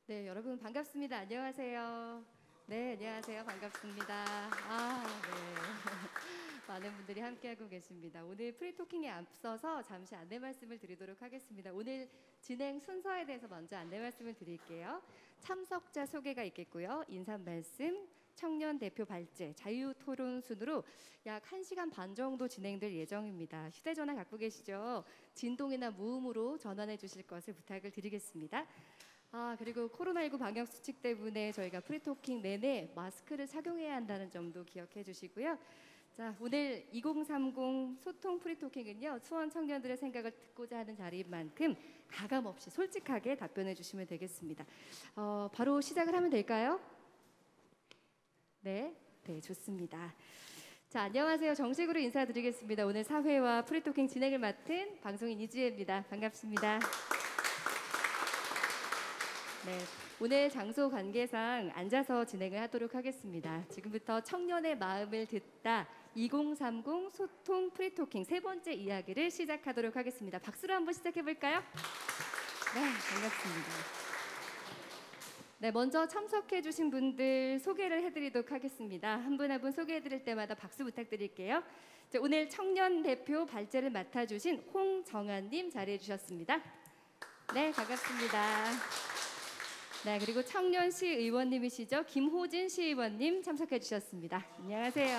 네, 여러분 반갑습니다. 안녕하세요. 네, 안녕하세요. 반갑습니다. 네. 많은 분들이 함께하고 계십니다. 오늘 프리토킹에 앞서서 잠시 안내 말씀을 드리도록 하겠습니다. 오늘 진행 순서에 대해서 먼저 안내 말씀을 드릴게요. 참석자 소개가 있겠고요. 인사 말씀, 청년 대표 발제, 자유 토론 순으로 약 1시간 반 정도 진행될 예정입니다. 휴대전화 갖고 계시죠? 진동이나 무음으로 전환해 주실 것을 부탁을 드리겠습니다. 그리고 코로나19 방역 수칙 때문에 저희가 프리토킹 내내 마스크를 착용해야 한다는 점도 기억해 주시고요. 자, 오늘 2030 소통 프리토킹은요, 수원 청년들의 생각을 듣고자 하는 자리인 만큼 가감 없이 솔직하게 답변해 주시면 되겠습니다. 바로 시작을 하면 될까요? 네, 좋습니다. 자, 안녕하세요. 정식으로 인사드리겠습니다. 오늘 사회와 프리토킹 진행을 맡은 방송인 이지혜입니다. 반갑습니다. 네, 오늘 장소 관계상 앉아서 진행을 하도록 하겠습니다. 지금부터 청년의 마음을 듣다 2030 소통 프리토킹 세 번째 이야기를 시작하도록 하겠습니다. 박수로 한번 시작해 볼까요? 네, 반갑습니다. 네, 먼저 참석해 주신 분들 소개를 해드리도록 하겠습니다. 한 분 한 분 소개해 드릴 때마다 박수 부탁드릴게요. 자, 오늘 청년 대표 발제를 맡아주신 홍정아님 자리해 주셨습니다. 네, 반갑습니다. 네, 그리고 청년시 의원님이시죠. 김호진 시의원님 참석해 주셨습니다. 안녕하세요.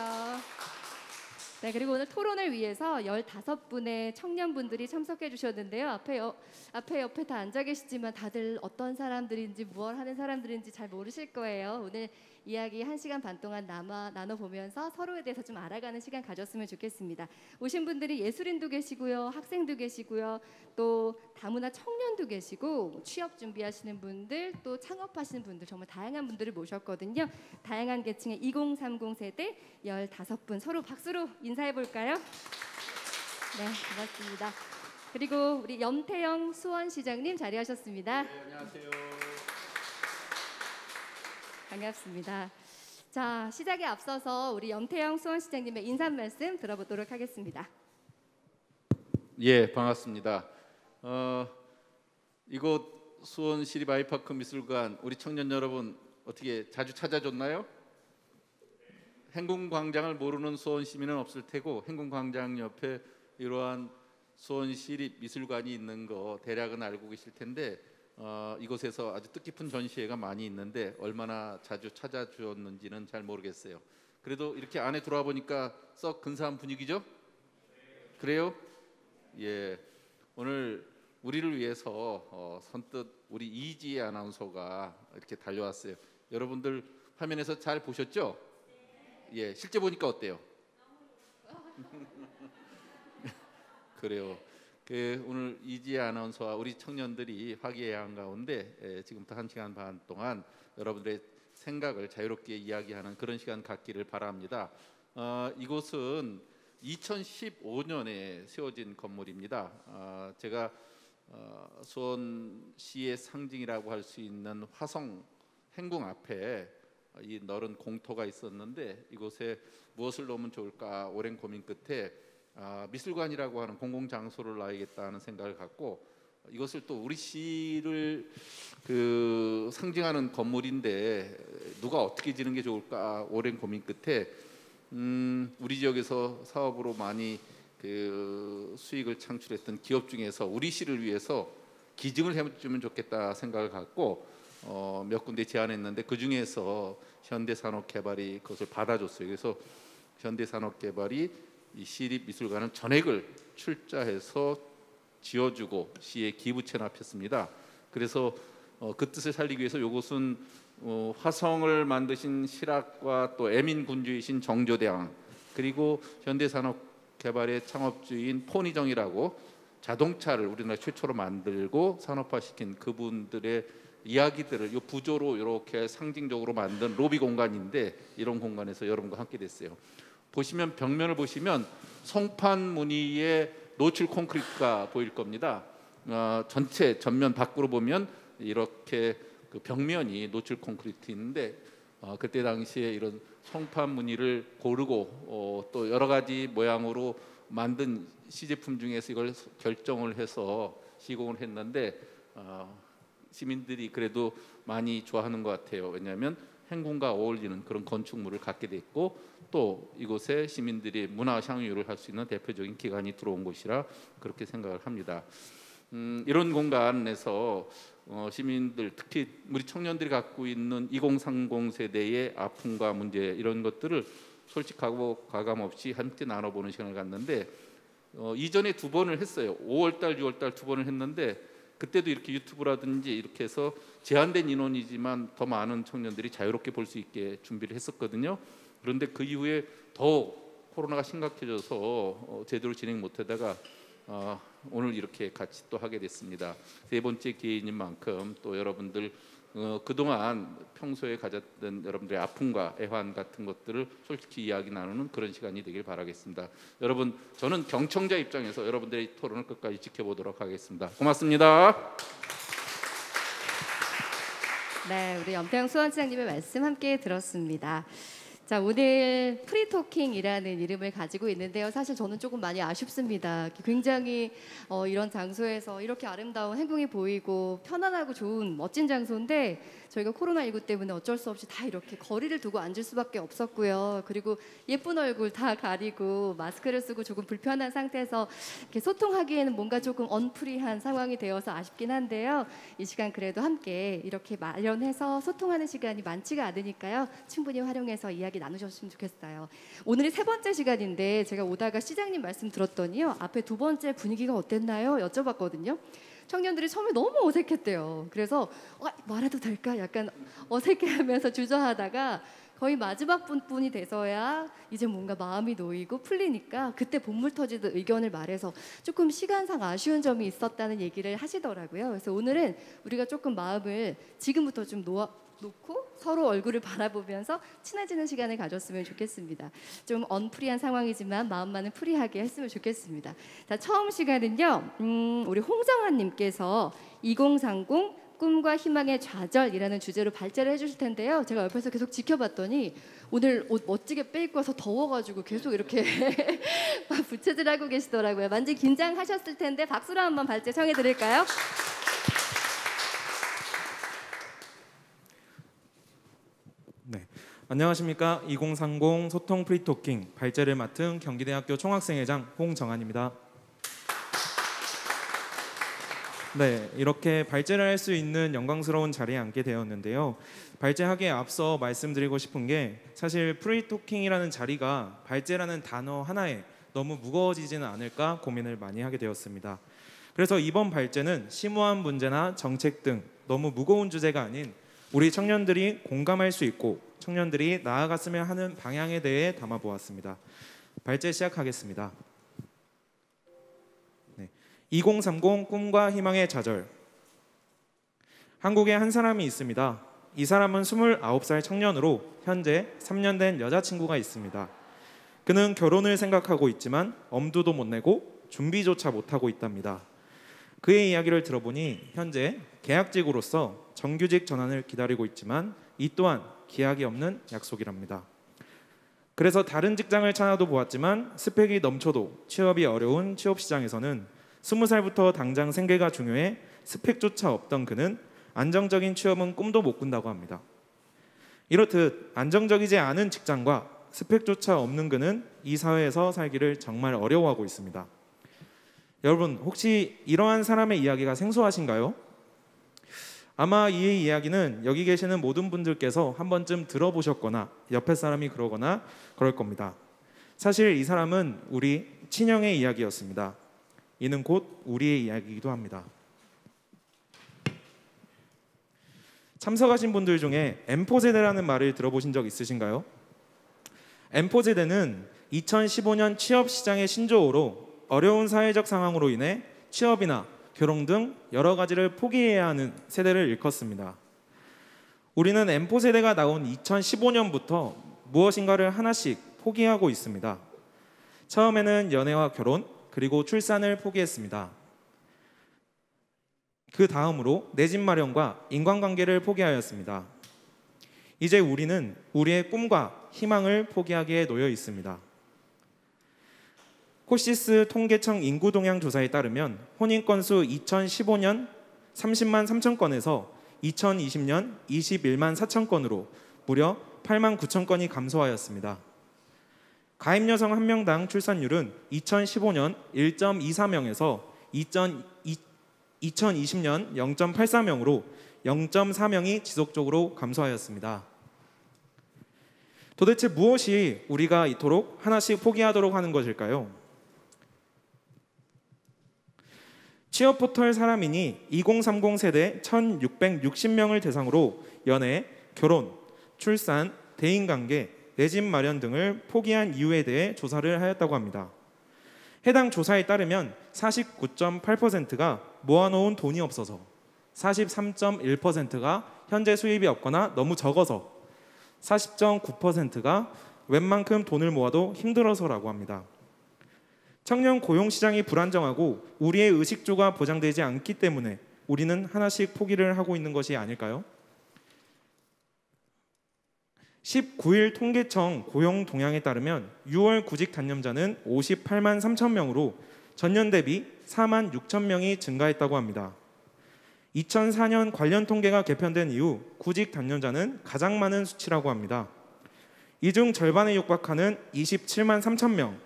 네, 그리고 오늘 토론을 위해서 15분의 청년분들이 참석해 주셨는데요. 앞에 옆에 다 앉아 계시지만 다들 어떤 사람들인지 무엇 하는 사람들인지 잘 모르실 거예요. 오늘 이야기 1시간 반 동안 나눠보면서 서로에 대해서 좀 알아가는 시간 가졌으면 좋겠습니다. 오신 분들이 예술인도 계시고요, 학생도 계시고요, 또 다문화 청년도 계시고, 취업 준비하시는 분들, 또 창업하시는 분들, 정말 다양한 분들을 모셨거든요. 다양한 계층의 2030 세대 15분 서로 박수로 인사해 볼까요? 네, 고맙습니다. 그리고 우리 염태영 수원시장님 자리하셨습니다. 네, 안녕하세요. 반갑습니다. 자, 시작에 앞서서 우리 염태영 수원시장님의 인사 말씀 들어보도록 하겠습니다. 예, 반갑습니다. 이곳 수원시립 아이파크 미술관 우리 청년 여러분 어떻게 자주 찾아줬나요? 행궁광장을 모르는 수원 시민은 없을 테고, 행궁광장 옆에 이러한 수원시립 미술관이 있는 거 대략은 알고 계실 텐데, 이곳에서 아주 뜻깊은 전시회가 많이 있는데 얼마나 자주 찾아주었는지는 잘 모르겠어요. 그래도 이렇게 안에 들어와 보니까 썩 근사한 분위기죠? 그래요? 예, 오늘 우리를 위해서 선뜻 우리 이지혜 아나운서가 이렇게 달려왔어요. 여러분들 화면에서 잘 보셨죠? 예, 실제 보니까 어때요? 그래요. 오늘 이지혜 아나운서와 우리 청년들이 화기애애한 가운데 지금부터 1시간 반 동안 여러분들의 생각을 자유롭게 이야기하는 그런 시간 갖기를 바랍니다. 이곳은 2015년에 세워진 건물입니다. 제가 수원시의 상징이라고 할 수 있는 화성 행궁 앞에 이 넓은 공터가 있었는데, 이곳에 무엇을 놓으면 좋을까 오랜 고민 끝에 미술관이라고 하는 공공장소를 놔야겠다는 생각을 갖고, 이것을 또 우리 시를 상징하는 건물인데 누가 어떻게 지는 게 좋을까 오랜 고민 끝에 우리 지역에서 사업으로 많이 수익을 창출했던 기업 중에서 우리 시를 위해서 기증을 해주면 좋겠다 생각을 갖고 몇 군데 제안했는데, 그 중에서 현대산업개발이 그것을 받아줬어요. 그래서 현대산업개발이 이 시립미술관은 전액을 출자해서 지어주고 시에 기부 체납했습니다. 그래서 그 뜻을 살리기 위해서 이곳은 화성을 만드신 실학과 또 애민군주이신 정조대왕, 그리고 현대산업개발의 창업주인 포니정이라고 자동차를 우리나라 최초로 만들고 산업화시킨 그분들의 이야기들을 이 부조로 이렇게 상징적으로 만든 로비 공간인데, 이런 공간에서 여러분과 함께 됐어요. 보시면 벽면을 보시면 송판 무늬의 노출 콘크리트가 보일 겁니다. 전체 전면 밖으로 보면 이렇게 그 벽면이 노출 콘크리트인데, 그때 당시에 이런 송판 무늬를 고르고 또 여러 가지 모양으로 만든 시제품 중에서 이걸 결정을 해서 시공을 했는데, 시민들이 그래도 많이 좋아하는 것 같아요. 왜냐하면 행궁과 어울리는 그런 건축물을 갖게 됐고 또 이곳에 시민들이 문화 향유를 할 수 있는 대표적인 기관이 들어온 곳이라 그렇게 생각을 합니다. 이런 공간에서 시민들 특히 우리 청년들이 갖고 있는 2030 세대의 아픔과 문제 이런 것들을 솔직하고 과감 없이 함께 나눠보는 시간을 갖는데 이전에 2번을 했어요. 5월달, 6월달 2번을 했는데 그때도 이렇게 유튜브라든지 이렇게 해서 제한된 인원이지만 더 많은 청년들이 자유롭게 볼 수 있게 준비를 했었거든요. 그런데 그 이후에 더 코로나가 심각해져서 제대로 진행 못하다가 오늘 이렇게 같이 또 하게 됐습니다. 3번째 기회인 만큼 또 여러분들 그동안 평소에 가졌던 여러분들의 아픔과 애환 같은 것들을 솔직히 이야기 나누는 그런 시간이 되길 바라겠습니다. 여러분, 저는 경청자 입장에서 여러분들의 토론을 끝까지 지켜보도록 하겠습니다. 고맙습니다. 네, 우리 염태영 수원시장님의 말씀 함께 들었습니다. 자, 오늘 프리토킹이라는 이름을 가지고 있는데요. 사실 저는 조금 많이 아쉽습니다. 굉장히 이런 장소에서 이렇게 아름다운 행궁이 보이고 편안하고 좋은 멋진 장소인데 저희가 코로나19 때문에 어쩔 수 없이 다 이렇게 거리를 두고 앉을 수밖에 없었고요. 그리고 예쁜 얼굴 다 가리고 마스크를 쓰고 조금 불편한 상태에서 이렇게 소통하기에는 뭔가 조금 언프리한 상황이 되어서 아쉽긴 한데요. 이 시간 그래도 함께 이렇게 마련해서 소통하는 시간이 많지가 않으니까요. 충분히 활용해서 이야기 나누셨으면 좋겠어요. 오늘이 3번째 시간인데 제가 오다가 시장님 말씀 들었더니요. 앞에 2번째 분위기가 어땠나요? 여쭤봤거든요. 청년들이 처음에 너무 어색했대요. 그래서 말해도 될까? 약간 어색해하면서 주저하다가 거의 마지막 분이 돼서야 이제 뭔가 마음이 놓이고 풀리니까 그때 본물 터지듯 의견을 말해서 조금 시간상 아쉬운 점이 있었다는 얘기를 하시더라고요. 그래서 오늘은 우리가 조금 마음을 지금부터 좀 놓고 서로 얼굴을 바라보면서 친해지는 시간을 가졌으면 좋겠습니다. 좀 언프리한 상황이지만 마음만은 프리하게 했으면 좋겠습니다. 자, 처음 시간은요. 우리 홍정환님께서 2030 꿈과 희망의 좌절이라는 주제로 발제를 해주실 텐데요. 제가 옆에서 계속 지켜봤더니 오늘 옷 멋지게 빼입고 와서 더워가지고 계속 이렇게 부채질하고 계시더라고요. 많이 긴장하셨을 텐데 박수로 한번 발제 청해드릴까요? 네, 안녕하십니까. 2030 소통 프리토킹 발제를 맡은 경기대학교 총학생회장 홍정환입니다. 네, 이렇게 발제를 할 수 있는 영광스러운 자리에 앉게 되었는데요. 발제하기에 앞서 말씀드리고 싶은 게 사실 프리토킹이라는 자리가 발제라는 단어 하나에 너무 무거워지지는 않을까 고민을 많이 하게 되었습니다. 그래서 이번 발제는 심오한 문제나 정책 등 너무 무거운 주제가 아닌 우리 청년들이 공감할 수 있고 청년들이 나아갔으면 하는 방향에 대해 담아보았습니다. 발제 시작하겠습니다. 2030 꿈과 희망의 좌절. 한국에 한 사람이 있습니다. 이 사람은 29살 청년으로 현재 3년 된 여자친구가 있습니다. 그는 결혼을 생각하고 있지만 엄두도 못 내고 준비조차 못하고 있답니다. 그의 이야기를 들어보니 현재 계약직으로서 정규직 전환을 기다리고 있지만 이 또한 기약이 없는 약속이랍니다. 그래서 다른 직장을 찾아도 보았지만 스펙이 넘쳐도 취업이 어려운 취업시장에서는 20살부터 당장 생계가 중요해 스펙조차 없던 그는 안정적인 취업은 꿈도 못 꾼다고 합니다. 이렇듯 안정적이지 않은 직장과 스펙조차 없는 그는 이 사회에서 살기를 정말 어려워하고 있습니다. 여러분, 혹시 이러한 사람의 이야기가 생소하신가요? 아마 이 이야기는 여기 계시는 모든 분들께서 한 번쯤 들어보셨거나 옆에 사람이 그러거나 그럴 겁니다. 사실 이 사람은 우리 친형의 이야기였습니다. 이는 곧 우리의 이야기이기도 합니다. 참석하신 분들 중에 M4세대라는 말을 들어보신 적 있으신가요? M4세대는 2015년 취업시장의 신조어로 어려운 사회적 상황으로 인해 취업이나 결혼 등 여러 가지를 포기해야 하는 세대를 일컫습니다. 우리는 M4세대가 나온 2015년부터 무엇인가를 하나씩 포기하고 있습니다. 처음에는 연애와 결혼, 그리고 출산을 포기했습니다. 그 다음으로 내 집 마련과 인간관계를 포기하였습니다. 이제 우리는 우리의 꿈과 희망을 포기하기에 놓여 있습니다. 코시스 통계청 인구동향 조사에 따르면 혼인 건수 2015년 30만 3천 건에서 2020년 21만 4천 건으로 무려 8만 9천 건이 감소하였습니다. 가입 여성 한 명당 출산율은 2015년 1.24명에서 2020년 0.84명으로 0.4명이 지속적으로 감소하였습니다. 도대체 무엇이 우리가 이토록 하나씩 포기하도록 하는 것일까요? 취업 포털 사람인이 2030 세대 1660명을 대상으로 연애, 결혼, 출산, 대인관계, 내 집 마련 등을 포기한 이유에 대해 조사를 하였다고 합니다. 해당 조사에 따르면 49.8%가 모아놓은 돈이 없어서, 43.1%가 현재 수입이 없거나 너무 적어서, 40.9%가 웬만큼 돈을 모아도 힘들어서라고 합니다. 청년 고용 시장이 불안정하고 우리의 의식주가 보장되지 않기 때문에 우리는 하나씩 포기를 하고 있는 것이 아닐까요? 19일 통계청 고용 동향에 따르면 6월 구직 단념자는 58만 3천 명으로 전년 대비 4만 6천 명이 증가했다고 합니다. 2004년 관련 통계가 개편된 이후 구직 단념자는 가장 많은 수치라고 합니다. 이 중 절반에 육박하는 27만 3천 명,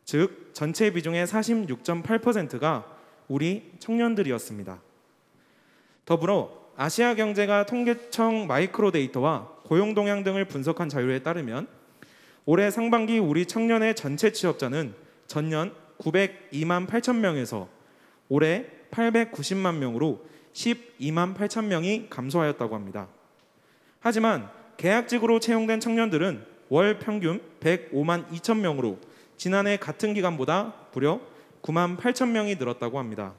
즉 전체 비중의 46.8%가 우리 청년들이었습니다. 더불어 아시아경제가 통계청 마이크로 데이터와 고용 동향 등을 분석한 자료에 따르면 올해 상반기 우리 청년의 전체 취업자는 전년 902만 8천 명에서 올해 890만 명으로 12만 8천 명이 감소하였다고 합니다. 하지만 계약직으로 채용된 청년들은 월 평균 105만 2천 명으로 지난해 같은 기간보다 무려 9만 8천 명이 늘었다고 합니다.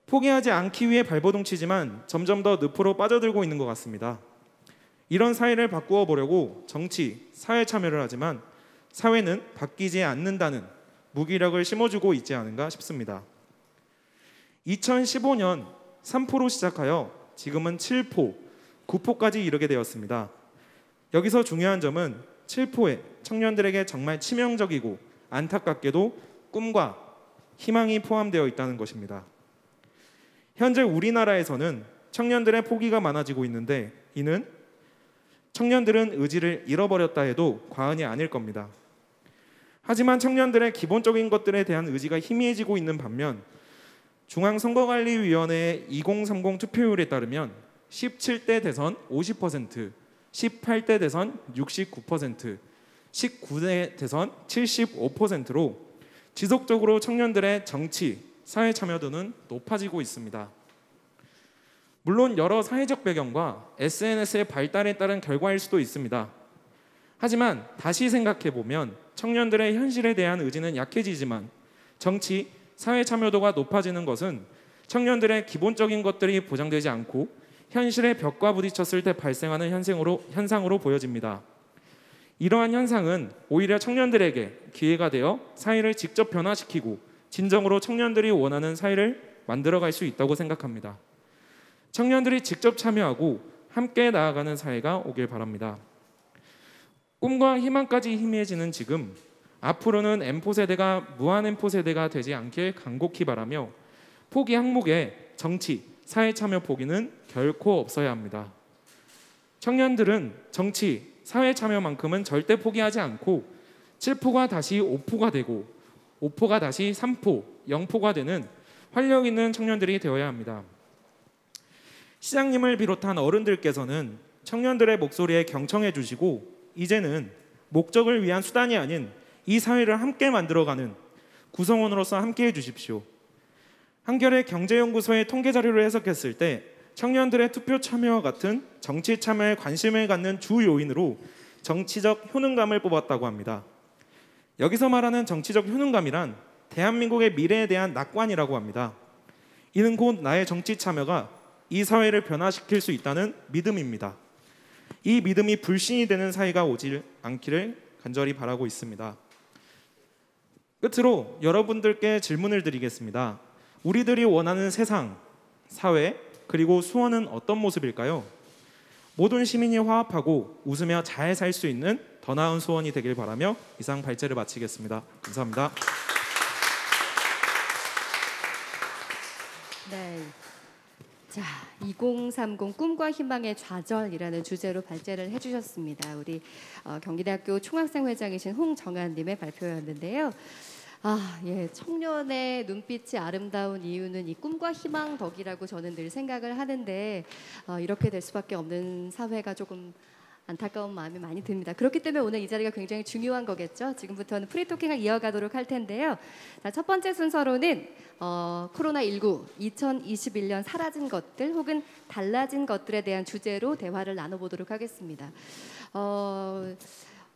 포기하지 않기 위해 발버둥 치지만 점점 더 늪으로 빠져들고 있는 것 같습니다. 이런 사회를 바꾸어 보려고 정치, 사회 참여를 하지만 사회는 바뀌지 않는다는 무기력을 심어주고 있지 않은가 싶습니다. 2015년 3포로 시작하여 지금은 7포, 9포까지 이르게 되었습니다. 여기서 중요한 점은 7포에 청년들에게 정말 치명적이고 안타깝게도 꿈과 희망이 포함되어 있다는 것입니다. 현재 우리나라에서는 청년들의 포기가 많아지고 있는데 이는 청년들은 의지를 잃어버렸다 해도 과언이 아닐 겁니다. 하지만 청년들의 기본적인 것들에 대한 의지가 희미해지고 있는 반면 중앙선거관리위원회의 2030 투표율에 따르면 17대 대선 50%, 18대 대선 69%, 19대 대선 75%로 지속적으로 청년들의 정치, 사회 참여도는 높아지고 있습니다. 물론 여러 사회적 배경과 SNS의 발달에 따른 결과일 수도 있습니다. 하지만 다시 생각해보면 청년들의 현실에 대한 의지는 약해지지만 정치, 사회 참여도가 높아지는 것은 청년들의 기본적인 것들이 보장되지 않고 현실의 벽과 부딪혔을 때 발생하는 현상으로 보여집니다. 이러한 현상은 오히려 청년들에게 기회가 되어 사회를 직접 변화시키고 진정으로 청년들이 원하는 사회를 만들어갈 수 있다고 생각합니다. 청년들이 직접 참여하고 함께 나아가는 사회가 오길 바랍니다. 꿈과 희망까지 희미해지는 지금, 앞으로는 M4세대가 무한 M4세대가 되지 않길 간곡히 바라며 포기 항목에 정치, 사회 참여 포기는 결코 없어야 합니다. 청년들은 정치, 사회 참여만큼은 절대 포기하지 않고 7포가 다시 5포가 되고 5포가 다시 3포, 0포가 되는 활력 있는 청년들이 되어야 합니다. 시장님을 비롯한 어른들께서는 청년들의 목소리에 경청해 주시고 이제는 목적을 위한 수단이 아닌 이 사회를 함께 만들어가는 구성원으로서 함께해 주십시오. 한겨레 경제연구소의 통계 자료를 해석했을 때 청년들의 투표 참여와 같은 정치 참여에 관심을 갖는 주 요인으로 정치적 효능감을 뽑았다고 합니다. 여기서 말하는 정치적 효능감이란 대한민국의 미래에 대한 낙관이라고 합니다. 이는 곧 나의 정치 참여가 이 사회를 변화시킬 수 있다는 믿음입니다. 이 믿음이 불신이 되는 사회가 오질 않기를 간절히 바라고 있습니다. 끝으로 여러분들께 질문을 드리겠습니다. 우리들이 원하는 세상, 사회, 그리고 수원은 어떤 모습일까요? 모든 시민이 화합하고 웃으며 잘 살 수 있는 더 나은 수원이 되길 바라며 이상 발제를 마치겠습니다. 감사합니다. 네, 2030 꿈과 희망의 좌절이라는 주제로 발제를 해주셨습니다. 우리 경기대학교 총학생회장이신 홍정한님의 발표였는데요. 예, 청년의 눈빛이 아름다운 이유는 이 꿈과 희망 덕이라고 저는 늘 생각을 하는데 이렇게 될 수밖에 없는 사회가 조금 안타까운 마음이 많이 듭니다. 그렇기 때문에 오늘 이 자리가 굉장히 중요한 거겠죠. 지금부터는 프리토킹을 이어가도록 할 텐데요. 자, 첫 번째 순서로는 코로나19 2021년 사라진 것들 혹은 달라진 것들에 대한 주제로 대화를 나눠보도록 하겠습니다.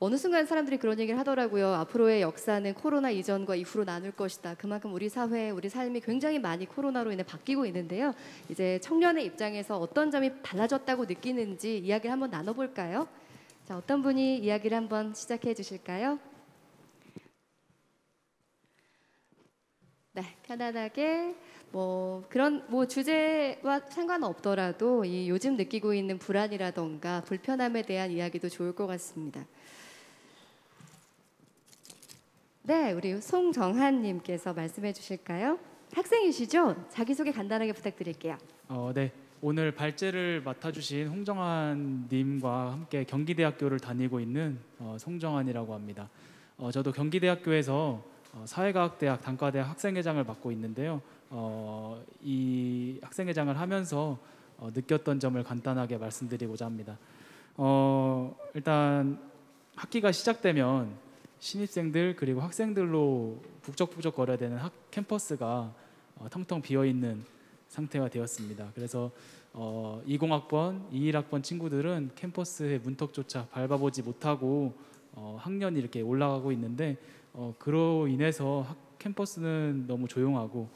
어느 순간 사람들이 그런 얘기를 하더라고요. 앞으로의 역사는 코로나 이전과 이후로 나눌 것이다. 그만큼 우리 사회, 우리 삶이 굉장히 많이 코로나로 인해 바뀌고 있는데요. 이제 청년의 입장에서 어떤 점이 달라졌다고 느끼는지 이야기를 한번 나눠볼까요? 자, 어떤 분이 이야기를 한번 시작해 주실까요? 네, 편안하게 그런 주제와 상관없더라도 이 요즘 느끼고 있는 불안이라던가 불편함에 대한 이야기도 좋을 것 같습니다. 네, 우리 송정한님께서 말씀해 주실까요? 학생이시죠? 자기소개 간단하게 부탁드릴게요. 네, 오늘 발제를 맡아주신 홍정한님과 함께 경기대학교를 다니고 있는 송정한이라고 합니다. 저도 경기대학교에서 사회과학대학 단과대학 학생회장을 맡고 있는데요. 이 학생회장을 하면서 느꼈던 점을 간단하게 말씀드리고자 합니다. 일단 학기가 시작되면 신입생들 그리고 학생들로 북적북적 거려야 되는 캠퍼스가 텅텅 비어있는 상태가 되었습니다. 그래서 20학번, 21학번 친구들은 캠퍼스의 문턱조차 밟아보지 못하고 학년이 이렇게 올라가고 있는데 그로 인해서 캠퍼스는 너무 조용하고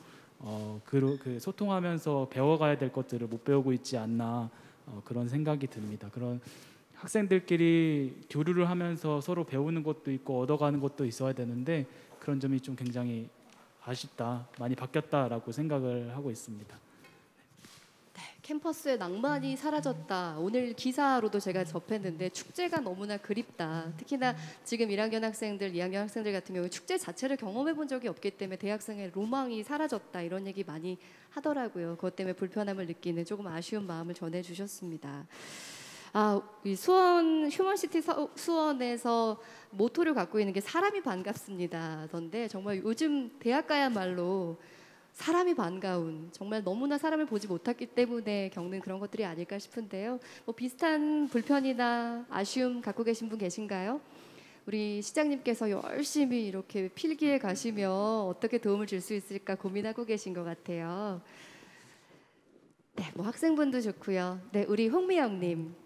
그 소통하면서 배워가야 될 것들을 못 배우고 있지 않나 그런 생각이 듭니다. 그런 학생들끼리 교류를 하면서 서로 배우는 것도 있고 얻어가는 것도 있어야 되는데 그런 점이 좀 굉장히 아쉽다, 많이 바뀌었다라고 생각을 하고 있습니다. 네, 캠퍼스의 낭만이 사라졌다. 오늘 기사로도 제가 접했는데 축제가 너무나 그립다. 특히나 지금 1학년 학생들, 2학년 학생들 같은 경우 축제 자체를 경험해 본 적이 없기 때문에 대학생의 로망이 사라졌다. 이런 얘기 많이 하더라고요. 그것 때문에 불편함을 느끼는 조금 아쉬운 마음을 전해주셨습니다. 이 수원 휴먼시티 수원에서 모토를 갖고 있는 게 사람이 반갑습니다던데 정말 요즘 대학가야말로 사람이 반가운 정말 너무나 사람을 보지 못했기 때문에 겪는 그런 것들이 아닐까 싶은데요. 비슷한 불편이나 아쉬움 갖고 계신 분 계신가요? 우리 시장님께서 열심히 이렇게 필기에 가시며 어떻게 도움을 줄 수 있을까 고민하고 계신 것 같아요. 네, 학생분도 좋고요. 네, 우리 홍미영님.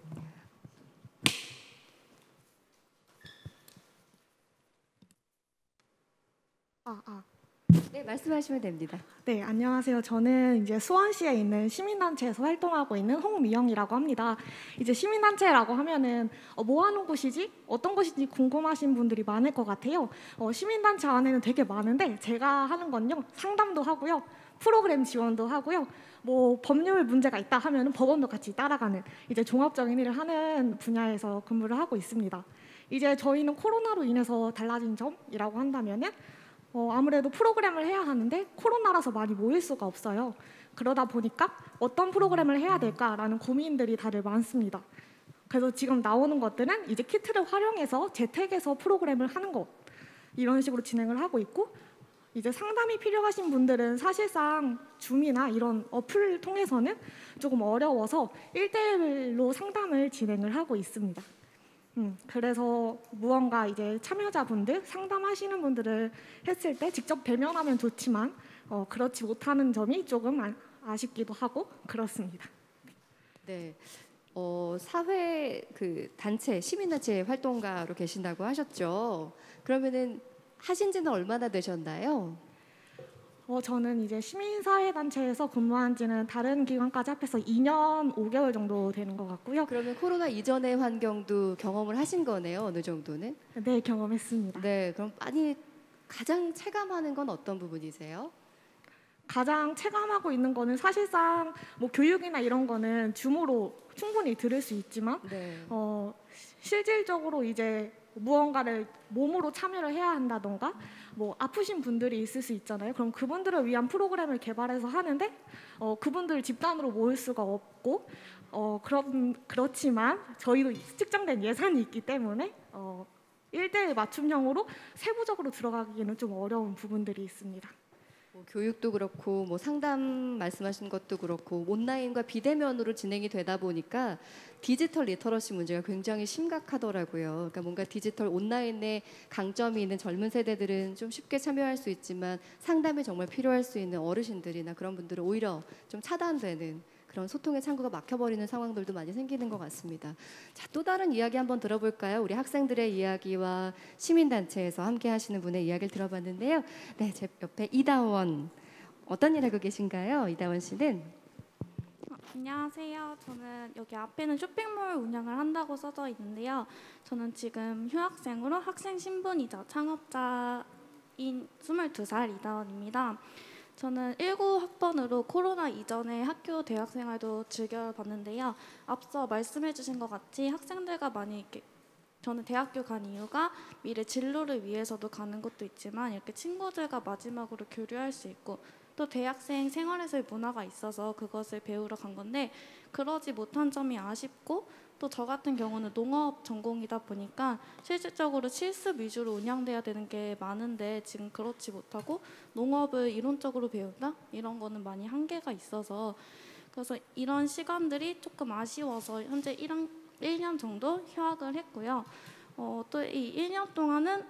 네, 말씀하시면 됩니다. 네, 안녕하세요. 저는 이제 수원시에 있는 시민단체에서 활동하고 있는 홍미영이라고 합니다. 이제 시민단체라고 하면은 뭐 하는 곳이지? 어떤 곳인지 궁금하신 분들이 많을 것 같아요. 시민단체 안에는 되게 많은데 제가 하는 건요, 상담도 하고요, 프로그램 지원도 하고요, 법률 문제가 있다 하면은 법원도 같이 따라가는 이제 종합적인 일을 하는 분야에서 근무를 하고 있습니다. 이제 저희는 코로나로 인해서 달라진 점이라고 한다면은 아무래도 프로그램을 해야 하는데 코로나라서 많이 모일 수가 없어요. 그러다 보니까 어떤 프로그램을 해야 될까라는 고민들이 다들 많습니다. 그래서 지금 나오는 것들은 이제 키트를 활용해서 재택에서 프로그램을 하는 것, 이런 식으로 진행을 하고 있고, 이제 상담이 필요하신 분들은 사실상 줌이나 이런 어플을 통해서는 조금 어려워서 1대1로 상담을 진행을 하고 있습니다. 그래서 무언가 이제 참여자분들, 상담하시는 분들을 했을 때 직접 대면하면 좋지만 그렇지 못하는 점이 조금 아쉽기도 하고 그렇습니다. 네, 사회 단체, 시민단체 활동가로 계신다고 하셨죠. 그러면은 하신지는 얼마나 되셨나요? 저는 이제 시민사회단체에서 근무한 지는 다른 기관까지 합해서 2년 5개월 정도 되는 것 같고요. 그러면 코로나 이전의 환경도 경험을 하신 거네요, 어느 정도는? 네, 경험했습니다. 네, 그럼 가장 체감하는 건 어떤 부분이세요? 가장 체감하고 있는 거는 사실상 교육이나 이런 거는 줌으로 충분히 들을 수 있지만 네. 실질적으로 이제 무언가를 몸으로 참여를 해야 한다던가 뭐 아프신 분들이 있을 수 있잖아요. 그럼 그분들을 위한 프로그램을 개발해서 하는데 그분들 집단으로 모일 수가 없고 그렇지만 저희도 측정된 예산이 있기 때문에 1대1 맞춤형으로 세부적으로 들어가기에는 좀 어려운 부분들이 있습니다. 뭐 교육도 그렇고 뭐 상담 말씀하신 것도 그렇고 온라인과 비대면으로 진행이 되다 보니까 디지털 리터러시 문제가 굉장히 심각하더라고요. 그러니까 뭔가 디지털 온라인에 강점이 있는 젊은 세대들은 좀 쉽게 참여할 수 있지만 상담이 정말 필요할 수 있는 어르신들이나 그런 분들은 오히려 좀 차단되는 그런 소통의 창구가 막혀버리는 상황들도 많이 생기는 것 같습니다. 자, 또 다른 이야기 한번 들어볼까요? 우리 학생들의 이야기와 시민단체에서 함께 하시는 분의 이야기를 들어봤는데요. 네, 제 옆에 이다원. 어떤 일 하고 계신가요? 이다원 씨는? 안녕하세요. 저는 여기 앞에는 쇼핑몰 운영을 한다고 써져 있는데요. 저는 지금 휴학생으로 학생 신분이자 창업자인 22살 이다원입니다. 저는 19학번으로 코로나 이전에 학교 대학 생활도 즐겨봤는데요. 앞서 말씀해 주신 것 같이 학생들과 많이 이렇게 저는 대학교 간 이유가 미래 진로를 위해서도 가는 것도 있지만 이렇게 친구들과 마지막으로 교류할 수 있고 또 대학생 생활에서의 문화가 있어서 그것을 배우러 간 건데 그러지 못한 점이 아쉽고 또 저 같은 경우는 농업 전공이다 보니까 실질적으로 실습 위주로 운영돼야 되는 게 많은데 지금 그렇지 못하고 농업을 이론적으로 배운다? 이런 거는 많이 한계가 있어서 그래서 이런 시간들이 조금 아쉬워서 현재 1년 정도 휴학을 했고요. 또 이 1년 동안은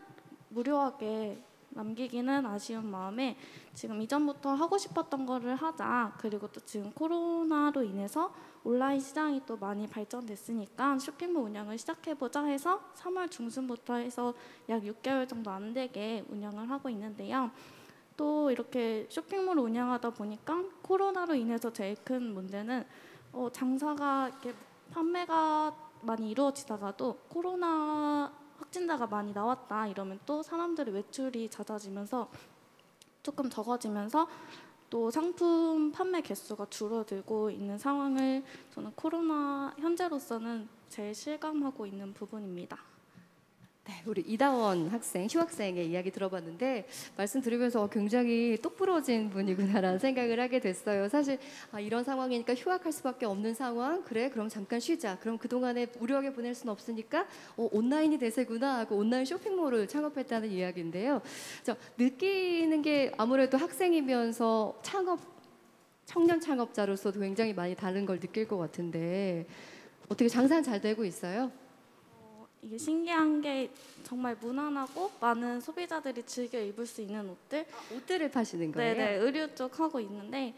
무료하게 남기기는 아쉬운 마음에 지금 이전부터 하고 싶었던 거를 하자. 그리고 또 지금 코로나로 인해서 온라인 시장이 또 많이 발전됐으니까 쇼핑몰 운영을 시작해보자 해서 3월 중순부터 해서 약 6개월 정도 안 되게 운영을 하고 있는데요. 또 이렇게 쇼핑몰을 운영하다 보니까 코로나로 인해서 제일 큰 문제는 장사가 이렇게 판매가 많이 이루어지다가도 코로나 확진자가 많이 나왔다 이러면 또 사람들의 외출이 잦아지면서 조금 적어지면서 또 상품 판매 개수가 줄어들고 있는 상황을 저는 코로나 현재로서는 제일 실감하고 있는 부분입니다. 네, 우리 이다원 학생, 휴학생의 이야기 들어봤는데 말씀 들으면서 굉장히 똑부러진 분이구나라는 생각을 하게 됐어요. 사실 이런 상황이니까 휴학할 수밖에 없는 상황. 그래, 그럼 잠깐 쉬자. 그럼 그동안에 무료하게 보낼 수는 없으니까 온라인이 대세구나 하고 온라인 쇼핑몰을 창업했다는 이야기인데요. 느끼는 게 아무래도 학생이면서 청년 창업자로서도 굉장히 많이 다른 걸 느낄 것 같은데 어떻게 장사는 잘 되고 있어요? 이게 신기한 게 정말 무난하고 많은 소비자들이 즐겨 입을 수 있는 옷들. 옷들을 파시는 거예요? 네네, 의류 쪽 하고 있는데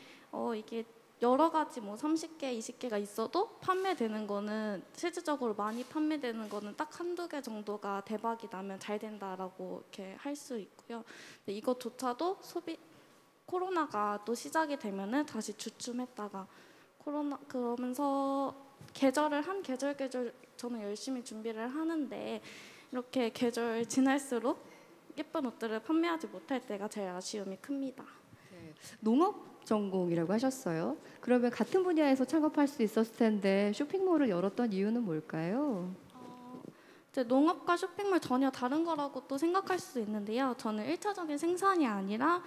이게 여러 가지 뭐 30개, 20개가 있어도 판매되는 거는 실질적으로 많이 판매되는 거는 딱 한두 개 정도가 대박이 나면 잘 된다라고 이렇게 할 수 있고요. 근데 이것조차도 코로나가 또 시작이 되면은 다시 주춤했다가 그러면서 계절 저는 열심히 준비를 하는데 이렇게 계절 지날수록 예쁜 옷들을 판매하지 못할 때가 제일 아쉬움이 큽니다. 네, 농업 전공이라고 하셨어요. 그러면 같은 분야에서 창업할 수 있었을 텐데 쇼핑몰을 열었던 이유는 뭘까요? 이제 농업과 쇼핑몰 전혀 다른 거라고 또 생각할 수도 있는데요. 저는 1차적인 생산이 아니라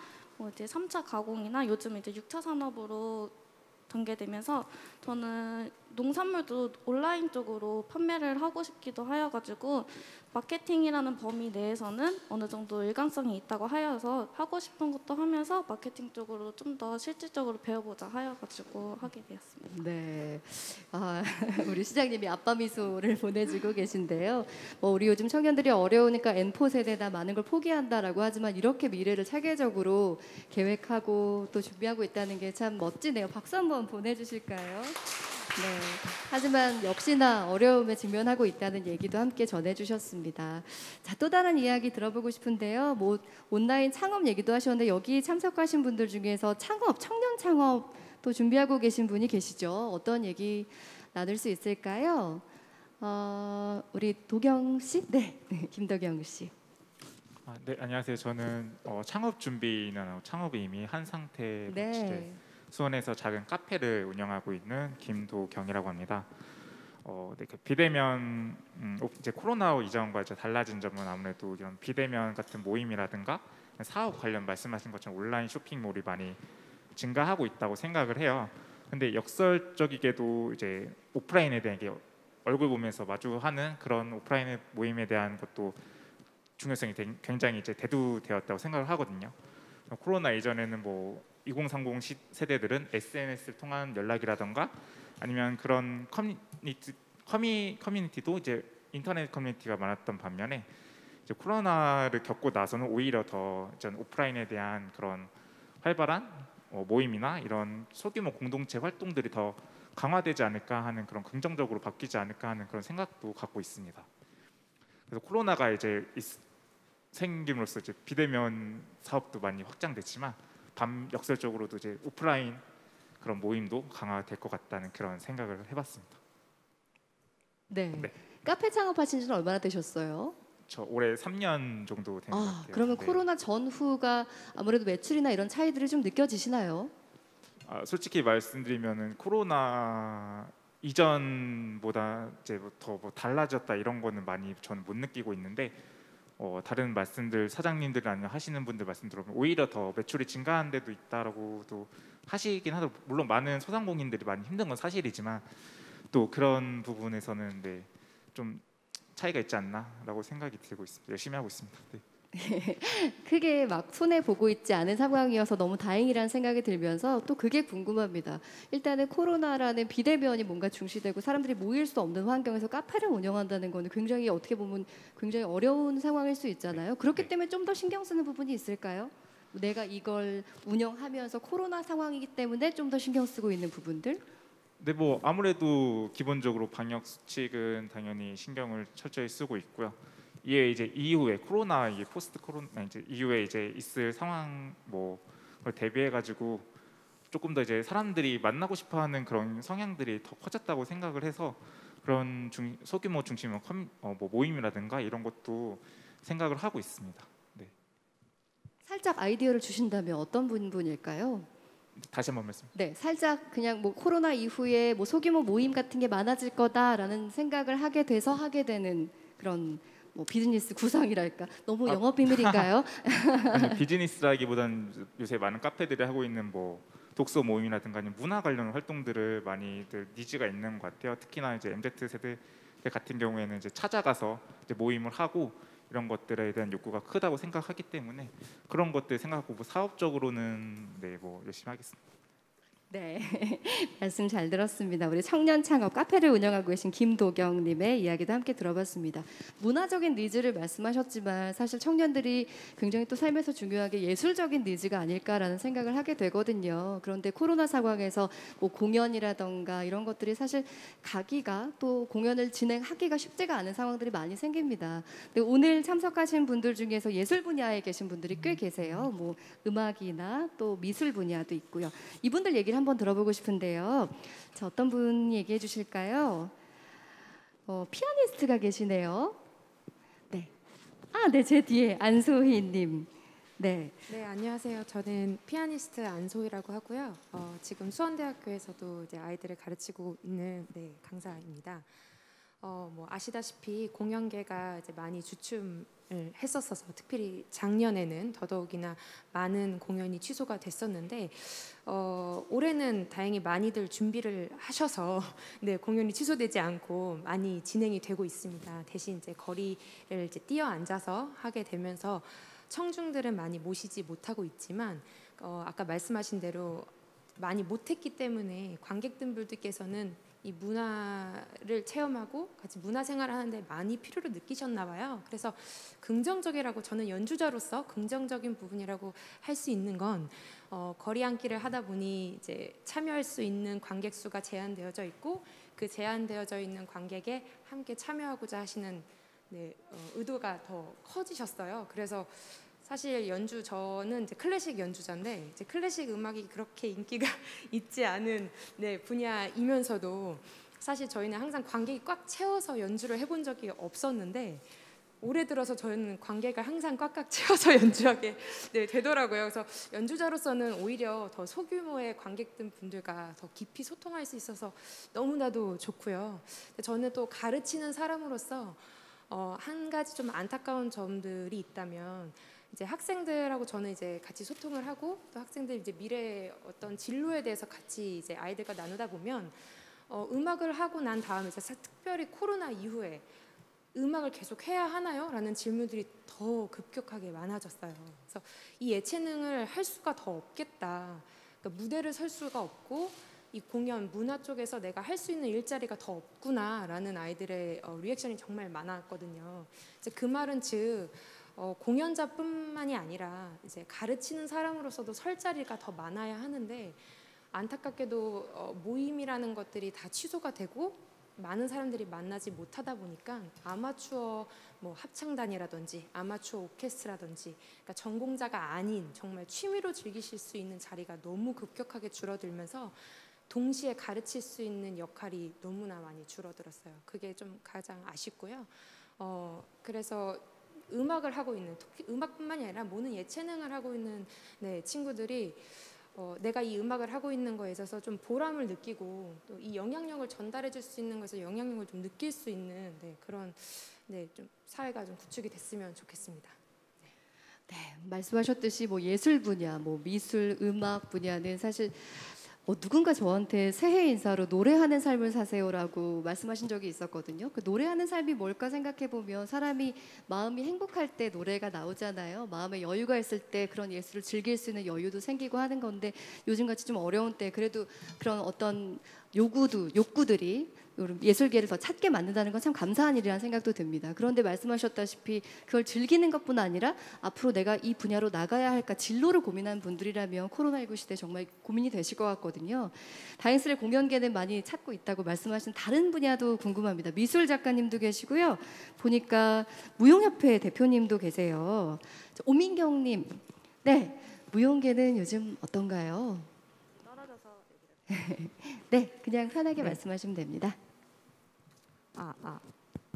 이제 3차 가공이나 요즘 이제 6차 산업으로 전개되면서 저는 농산물도 온라인 쪽으로 판매를 하고 싶기도 하여가지고 마케팅이라는 범위 내에서는 어느 정도 일관성이 있다고 하여서 하고 싶은 것도 하면서 마케팅 쪽으로 좀 더 실질적으로 배워보자 하여가지고 하게 되었습니다. 네, 우리 시장님이 아빠 미소를 보내주고 계신데요. 우리 요즘 청년들이 어려우니까 N4 세대다 많은 걸 포기한다라고 하지만 이렇게 미래를 체계적으로 계획하고 또 준비하고 있다는 게 참 멋지네요. 박수 한번 보내주실까요? 네. 하지만 역시나 어려움에 직면하고 있다는 얘기도 함께 전해주셨습니다. 자, 또 다른 이야기 들어보고 싶은데요. 온라인 창업 얘기도 하셨는데 여기 참석하신 분들 중에서 청년 창업 또 준비하고 계신 분이 계시죠? 어떤 얘기 나눌 수 있을까요? 우리 도경 씨? 네, 김도경 씨. 네, 안녕하세요. 저는 창업 준비는 창업이 이미 한 상태로 네. 수원에서 작은 카페를 운영하고 있는 김도경이라고 합니다. 네, 그 비대면 이제 코로나 이전과 이제 달라진 점은 아무래도 이런 비대면 같은 모임이라든가 사업 관련 말씀하신 것처럼 온라인 쇼핑몰이 많이 증가하고 있다고 생각을 해요. 근데 역설적이게도 이제 오프라인에 대한 게 얼굴 보면서 마주하는 그런 오프라인 모임에 대한 것도 중요성이 굉장히 이제 대두되었다고 생각을 하거든요. 코로나 이전에는 뭐 2030 세대들은 SNS를 통한 연락이라던가 아니면 그런 커뮤니티도 이제 인터넷 커뮤니티가 많았던 반면에 이제 코로나를 겪고 나서는 오히려 더 전 오프라인에 대한 그런 활발한 모임이나 이런 소규모 공동체 활동들이 더 강화되지 않을까 하는 그런 긍정적으로 바뀌지 않을까 하는 그런 생각도 갖고 있습니다. 그래서 코로나가 이제 생김으로써 이제 비대면 사업도 많이 확장됐지만 역설적으로도 이제 오프라인 그런 모임도 강화될 것 같다는 그런 생각을 해봤습니다. 네. 네. 카페 창업하신 지는 얼마나 되셨어요? 저 올해 3년 정도 된 것 같아요. 그러면 네. 코로나 전후가 아무래도 매출이나 이런 차이들이 좀 느껴지시나요? 솔직히 말씀드리면은 코로나 이전보다 이제 더 달라졌다 이런 거는 많이 저는 못 느끼고 있는데 다른 말씀들 사장님들 아니면 하시는 분들 말씀 들어보면 오히려 더 매출이 증가한 데도 있다라고도 하시긴 하더라고요. 물론 많은 소상공인들이 많이 힘든 건 사실이지만 또 그런 부분에서는 네, 좀 차이가 있지 않나라고 생각이 들고 있습니다. 열심히 하고 있습니다. 네. 크게 막 손해 보고 있지 않은 상황이어서 너무 다행이라는 생각이 들면서 또 그게 궁금합니다. 일단은 코로나라는 비대면이 뭔가 중시되고 사람들이 모일 수 없는 환경에서 카페를 운영한다는 거는 굉장히 어떻게 보면 굉장히 어려운 상황일 수 있잖아요. 그렇기 네. 때문에 좀 더 신경 쓰는 부분이 있을까요? 내가 이걸 운영하면서 코로나 상황이기 때문에 좀 더 신경 쓰고 있는 부분들? 네, 뭐 아무래도 기본적으로 방역 수칙은 당연히 신경을 철저히 쓰고 있고요. 이에 이제 이후에 코로나 이게 포스트 코로나 이제 이후에 이제 있을 상황 뭐 그걸 대비해 가지고 조금 더 이제 사람들이 만나고 싶어하는 그런 성향들이 더 커졌다고 생각을 해서 그런 소규모 중심의 뭐 모임이라든가 이런 것도 생각을 하고 있습니다. 네. 살짝 아이디어를 주신다면 어떤 부분일까요? 다시 한번 말씀. 네, 살짝 그냥 뭐 코로나 이후에 뭐 소규모 모임 같은 게 많아질 거다라는 생각을 하게 돼서 하게 되는 그런 뭐 비즈니스 구상이랄까 너무 영업 비밀인가요? 아니, 비즈니스라기보다는 요새 많은 카페들이 하고 있는 뭐 독서 모임이라든가 아니면 문화 관련 활동들을 많이들 니즈가 있는 것 같아요. 특히나 이제 MZ 세대 같은 경우에는 이제 찾아가서 이제 모임을 하고 이런 것들에 대한 욕구가 크다고 생각하기 때문에 그런 것들 생각하고 뭐 사업적으로는 네, 뭐 열심히 하겠습니다. 네, 말씀 잘 들었습니다. 우리 청년 창업 카페를 운영하고 계신 김도경님의 이야기도 함께 들어봤습니다. 문화적인 니즈를 말씀하셨지만 사실 청년들이 굉장히 또 삶에서 중요하게 예술적인 니즈가 아닐까라는 생각을 하게 되거든요. 그런데 코로나 상황에서 뭐 공연이라던가 이런 것들이 사실 가기가 또 공연을 진행하기가 쉽지가 않은 상황들이 많이 생깁니다. 근데 오늘 참석하신 분들 중에서 예술 분야에 계신 분들이 꽤 계세요. 뭐 음악이나 또 미술 분야도 있고요. 이분들 얘기를 한번 들어보고 싶은데요. 자, 어떤 분 얘기해 주실까요? 피아니스트가 계시네요. 네. 네, 제 뒤에 안소희님. 네. 네, 안녕하세요. 저는 피아니스트 안소희라고 하고요. 지금 수원대학교에서도 이제 아이들을 가르치고 있는 강사입니다. 뭐 아시다시피 공연계가 이제 많이 주춤을 했었어서 특별히 작년에는 더더욱이나 많은 공연이 취소가 됐었는데 올해는 다행히 많이들 준비를 하셔서 네, 공연이 취소되지 않고 많이 진행이 되고 있습니다. 대신 이제 거리를 이제 뛰어 앉아서 하게 되면서 청중들은 많이 모시지 못하고 있지만 아까 말씀하신 대로 많이 못했기 때문에 관객분들께서는 이 문화를 체험하고 같이 문화생활을 하는데 많이 필요를 느끼셨나 봐요. 그래서 긍정적이라고 저는 연주자로서 긍정적인 부분이라고 할 수 있는 건 거리 앉기를 하다 보니 이제 참여할 수 있는 관객 수가 제한되어져 있고 그 제한되어져 있는 관객에 함께 참여하고자 하시는 의도가 더 커지셨어요. 그래서 사실 저는 이제 클래식 연주자인데 이제 클래식 음악이 그렇게 인기가 있지 않은 분야이면서도 사실 저희는 항상 관객이 꽉 채워서 연주를 해본 적이 없었는데 올해 들어서 저는 관객을 항상 꽉꽉 채워서 연주하게 네, 되더라고요. 그래서 연주자로서는 오히려 더 소규모의 관객분들과 더 깊이 소통할 수 있어서 너무나도 좋고요. 저는 또 가르치는 사람으로서 한 가지 좀 안타까운 점들이 있다면 이제 학생들하고 저는 이제 같이 소통을 하고 또 학생들 이제 미래의 어떤 진로에 대해서 같이 이제 아이들과 나누다 보면 음악을 하고 난 다음에 특별히 코로나 이후에 음악을 계속 해야 하나요? 라는 질문들이 더 급격하게 많아졌어요. 그래서 이 예체능을 할 수가 더 없겠다. 그러니까 무대를 설 수가 없고 이 공연, 문화 쪽에서 내가 할 수 있는 일자리가 더 없구나라는 아이들의 리액션이 정말 많았거든요. 이제 그 말은 즉 공연자뿐만이 아니라 이제 가르치는 사람으로서도 설 자리가 더 많아야 하는데 안타깝게도 모임이라는 것들이 다 취소가 되고 많은 사람들이 만나지 못하다 보니까 아마추어 뭐 합창단이라든지 아마추어 오케스트라든지 그러니까 전공자가 아닌 정말 취미로 즐기실 수 있는 자리가 너무 급격하게 줄어들면서 동시에 가르칠 수 있는 역할이 너무나 많이 줄어들었어요. 그게 좀 가장 아쉽고요. 그래서 음악을 하고 있는 특히 음악뿐만이 아니라 모든 예체능을 하고 있는 친구들이 내가 이 음악을 하고 있는 거에 있어서 좀 보람을 느끼고 또 이 영향력을 전달해 줄 수 있는 것에서 영향력을 좀 느낄 수 있는 그런 좀 사회가 좀 구축이 됐으면 좋겠습니다. 네, 말씀하셨듯이 뭐 예술 분야, 뭐 미술, 음악 분야는 사실 누군가 저한테 새해 인사로 노래하는 삶을 사세요라고 말씀하신 적이 있었거든요. 그 노래하는 삶이 뭘까 생각해 보면 사람이 마음이 행복할 때 노래가 나오잖아요. 마음에 여유가 있을 때 그런 예술을 즐길 수 있는 여유도 생기고 하는 건데 요즘같이 좀 어려운 때 그래도 그런 어떤 욕구들이 예술계를 더 찾게 만든다는 건 참 감사한 일이라는 생각도 듭니다. 그런데 말씀하셨다시피 그걸 즐기는 것뿐 아니라 앞으로 내가 이 분야로 나가야 할까 진로를 고민하는 분들이라면 코로나19 시대 정말 고민이 되실 것 같거든요. 다행스레 공연계는 많이 찾고 있다고 말씀하신 다른 분야도 궁금합니다. 미술 작가님도 계시고요. 보니까 무용협회 대표님도 계세요. 오민경님, 네, 무용계는 요즘 어떤가요? 네, 그냥 편하게 말씀하시면 됩니다.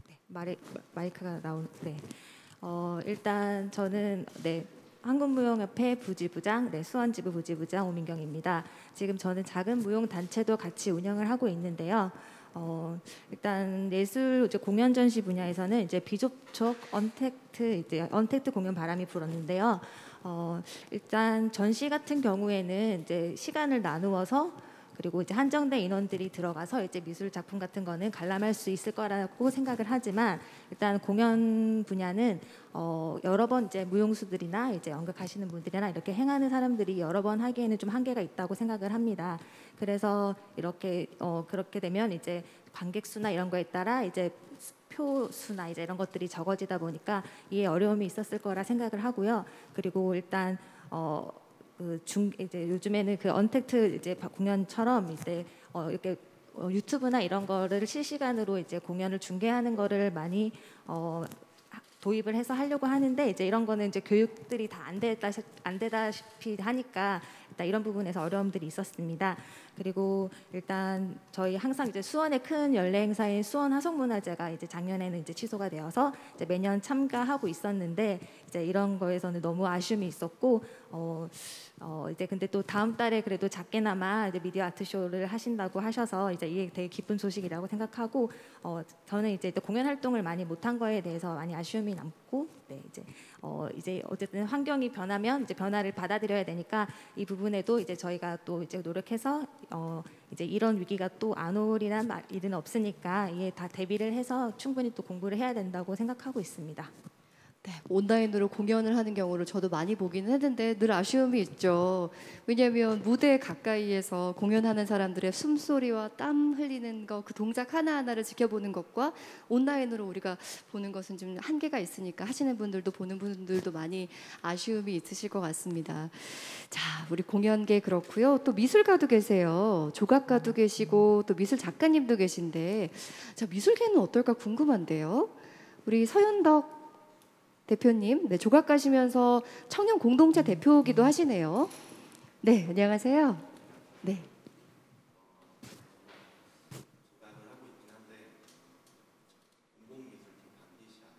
네, 마이크가 네. 일단 저는 한국무용협회 부지부장, 수원지부 부지부장 오민경입니다. 지금 저는 작은 무용 단체도 같이 운영을 하고 있는데요. 일단 예술 이제 공연 전시 분야에서는 이제 비접촉 언택트 공연 바람이 불었는데요. 일단 전시 같은 경우에는 이제 시간을 나누어서 그리고 이제 한정된 인원들이 들어가서 이제 미술 작품 같은 거는 관람할 수 있을 거라고 생각을 하지만 일단 공연 분야는 여러 번 이제 무용수들이나 이제 연극하시는 분들이나 이렇게 행하는 사람들이 여러 번 하기에는 좀 한계가 있다고 생각을 합니다. 그래서 이렇게 그렇게 되면 이제 관객 수나 이런 거에 따라 이제 표 수나 이제 이런 것들이 적어지다 보니까 이에 어려움이 있었을 거라 생각을 하고요. 그리고 일단 이제 요즘에는 그 언택트 이제 공연처럼 이제 이렇게 유튜브나 이런 거를 실시간으로 이제 공연을 중계하는 거를 많이 도입을 해서 하려고 하는데 이제 이런 거는 이제 교육들이 다 안 되다시피 하니까 일단 이런 부분에서 어려움들이 있었습니다. 그리고 일단 저희 항상 이제 수원의 큰 연례 행사인 수원 화성문화제가 이제 작년에는 이제 취소가 되어서 이제 매년 참가하고 있었는데 이제 이런 거에서는 너무 아쉬움이 있었고 이제 근데 또 다음 달에 그래도 작게나마 이제 미디어 아트 쇼를 하신다고 하셔서 이제 이게 되게 기쁜 소식이라고 생각하고 저는 이제 공연 활동을 많이 못한 거에 대해서 많이 아쉬움이 남고 이제 어쨌든 환경이 변하면 이제 변화를 받아들여야 되니까 이 부분에도 이제 저희가 또 이제 노력해서 이제 이런 위기가 또 안 오리란 일은 없으니까 이에 다 대비를 해서 충분히 또 공부를 해야 된다고 생각하고 있습니다. 네, 온라인으로 공연을 하는 경우를 저도 많이 보기는 했는데 늘 아쉬움이 있죠. 왜냐하면 무대 가까이에서 공연하는 사람들의 숨소리와 땀 흘리는 거, 그 동작 하나하나를 지켜보는 것과 온라인으로 우리가 보는 것은 좀 한계가 있으니까 하시는 분들도 보는 분들도 많이 아쉬움이 있으실 것 같습니다. 자, 우리 공연계 그렇고요. 또 미술가도 계세요. 조각가도 계시고 또 미술 작가님도 계신데 자, 미술계는 어떨까 궁금한데요. 우리 서윤덕 대표님, 네, 조각가시면서 청년 공동체 대표기도 하시네요. 네, 안녕하세요. 네. 조각을 하고 있긴 한데 공공미술팀 반디시아는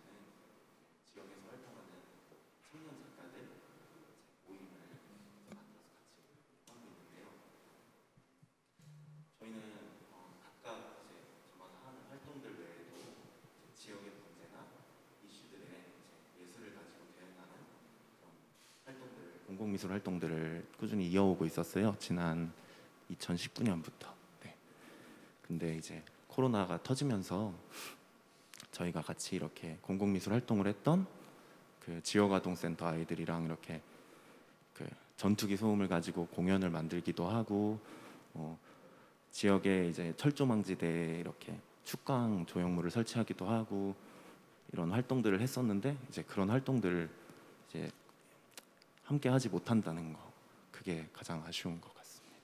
공공미술 활동들을 꾸준히 이어오고 있었어요. 지난 2019년부터. 네. 근데 이제 코로나가 터지면서 저희가 같이 이렇게 공공미술 활동을 했던 그 지역아동센터 아이들이랑 이렇게 그 전투기 소음을 가지고 공연을 만들기도 하고, 지역에 이제 철조망지대에 이렇게 축강 조형물을 설치하기도 하고 이런 활동들을 했었는데, 이제 그런 활동들을 이제 함께 하지 못한다는 거, 그게 가장 아쉬운 것 같습니다.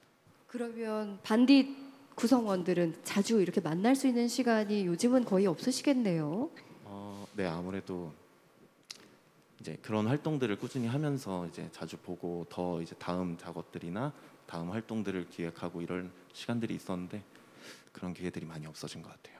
그러면 반딧 구성원들은 자주 이렇게 만날 수 있는 시간이 요즘은 거의 없으시겠네요. 네, 아무래도 이제 그런 활동들을 꾸준히 하면서 이제 자주 보고 더 이제 다음 작업들이나 다음 활동들을 기획하고 이런 시간들이 있었는데 그런 기회들이 많이 없어진 것 같아요.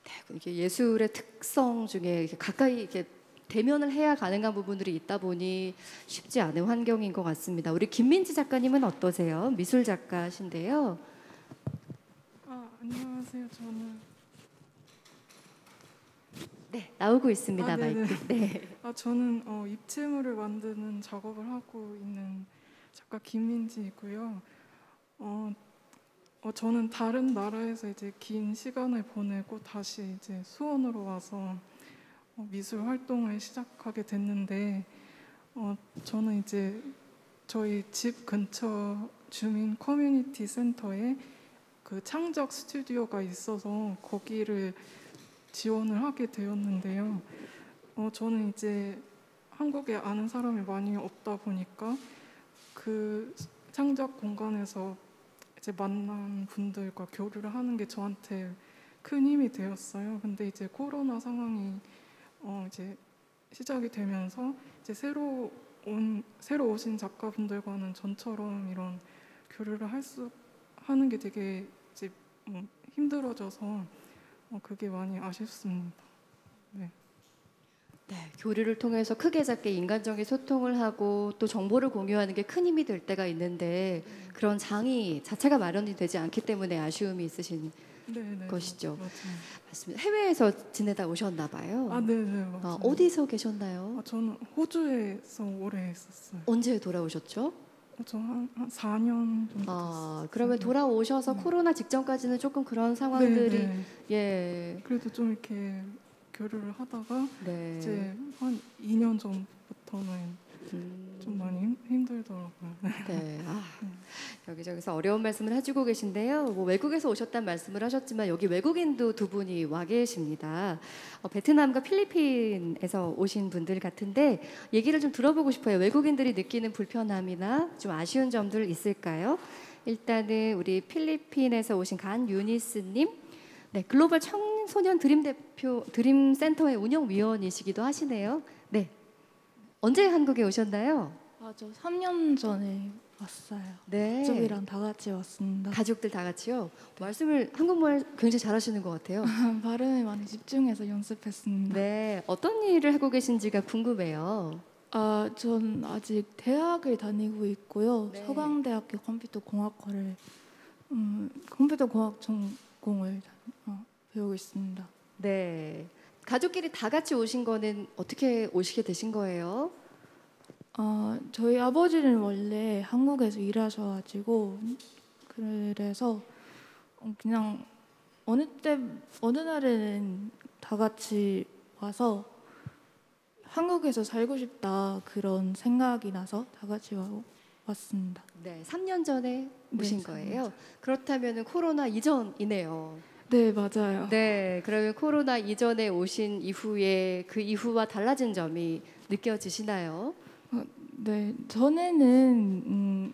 네, 이게 예술의 특성 중에 이렇게 가까이 이렇게 대면을 해야 가능한 부분들이 있다 보니 쉽지 않은 환경인 것 같습니다. 우리 김민지 작가님은 어떠세요? 미술 작가신데요. 안녕하세요. 저는 네, 나오고 있습니다. 네네. 마이크. 네. 저는 입체물을 만드는 작업을 하고 있는 작가 김민지이고요. 저는 다른 나라에서 이제 긴 시간을 보내고 다시 이제 수원으로 와서 미술 활동을 시작하게 됐는데, 저는 이제 저희 집 근처 주민 커뮤니티 센터에 그 창작 스튜디오가 있어서 거기를 지원을 하게 되었는데요. 저는 이제 한국에 아는 사람이 많이 없다 보니까 그 창작 공간에서 이제 만난 분들과 교류를 하는 게 저한테 큰 힘이 되었어요. 근데 이제 코로나 상황이 이제 시작이 되면서 이제 새로 오신 작가분들과는 전처럼 이런 교류를 하는 게 되게 이제 힘들어져서 그게 많이 아쉽습니다. 네. 네, 교류를 통해서 크게 작게 인간적인 소통을 하고 또 정보를 공유하는 게 큰 힘이 될 때가 있는데 그런 장이 자체가 마련이 되지 않기 때문에 아쉬움이 있으신 것이죠. 맞아요. 맞습니다. 해외에서 지내다 오셨나 봐요. 네네. 맞아요. 어디서 계셨나요? 저는 호주에서 오래 있었어요. 언제 돌아오셨죠? 저 한 4년 정도 됐어요. 그러면 돌아오셔서 코로나 직전까지는 조금 그런 상황들이 네. 예. 그래도 좀 이렇게 교류를 하다가 네. 이제 한 2년 전부터는 좀 많이 힘들더라고요. 네. 여기저기서 어려운 말씀을 해주고 계신데요. 뭐 외국에서 오셨다는 말씀을 하셨지만 여기 외국인도 두 분이 와 계십니다. 베트남과 필리핀에서 오신 분들 같은데 얘기를 좀 들어보고 싶어요. 외국인들이 느끼는 불편함이나 좀 아쉬운 점들 있을까요? 일단은 우리 필리핀에서 오신 간 유니스님, 네, 글로벌 청소년 드림 센터의 운영위원이시기도 하시네요. 네. 언제 한국에 오셨나요? 저 3년 전에 왔어요. 네. 가족이랑 다 같이 왔습니다. 가족들 다 같이요? 말씀을 한국말 굉장히 잘하시는 것 같아요. 발음에 많이 집중해서 연습했습니다. 네, 어떤 일을 하고 계신지가 궁금해요. 전 아직 대학을 다니고 있고요. 네. 서강대학교 컴퓨터공학과를 컴퓨터공학 전공을 배우고 있습니다. 네, 가족끼리 다 같이 오신 거는 어떻게 오시게 되신 거예요? 저희 아버지는 원래 한국에서 일하셔가지고 그래서 그냥 어느 날에는 다 같이 와서 한국에서 살고 싶다 그런 생각이 나서 다 같이 왔습니다. 네, 3년 전에 오신 네, 거예요. 그렇다면 코로나 이전이네요. 네, 맞아요. 네, 그러면 코로나 이전에 오신 이후에 그 이후와 달라진 점이 느껴지시나요? 네, 전에는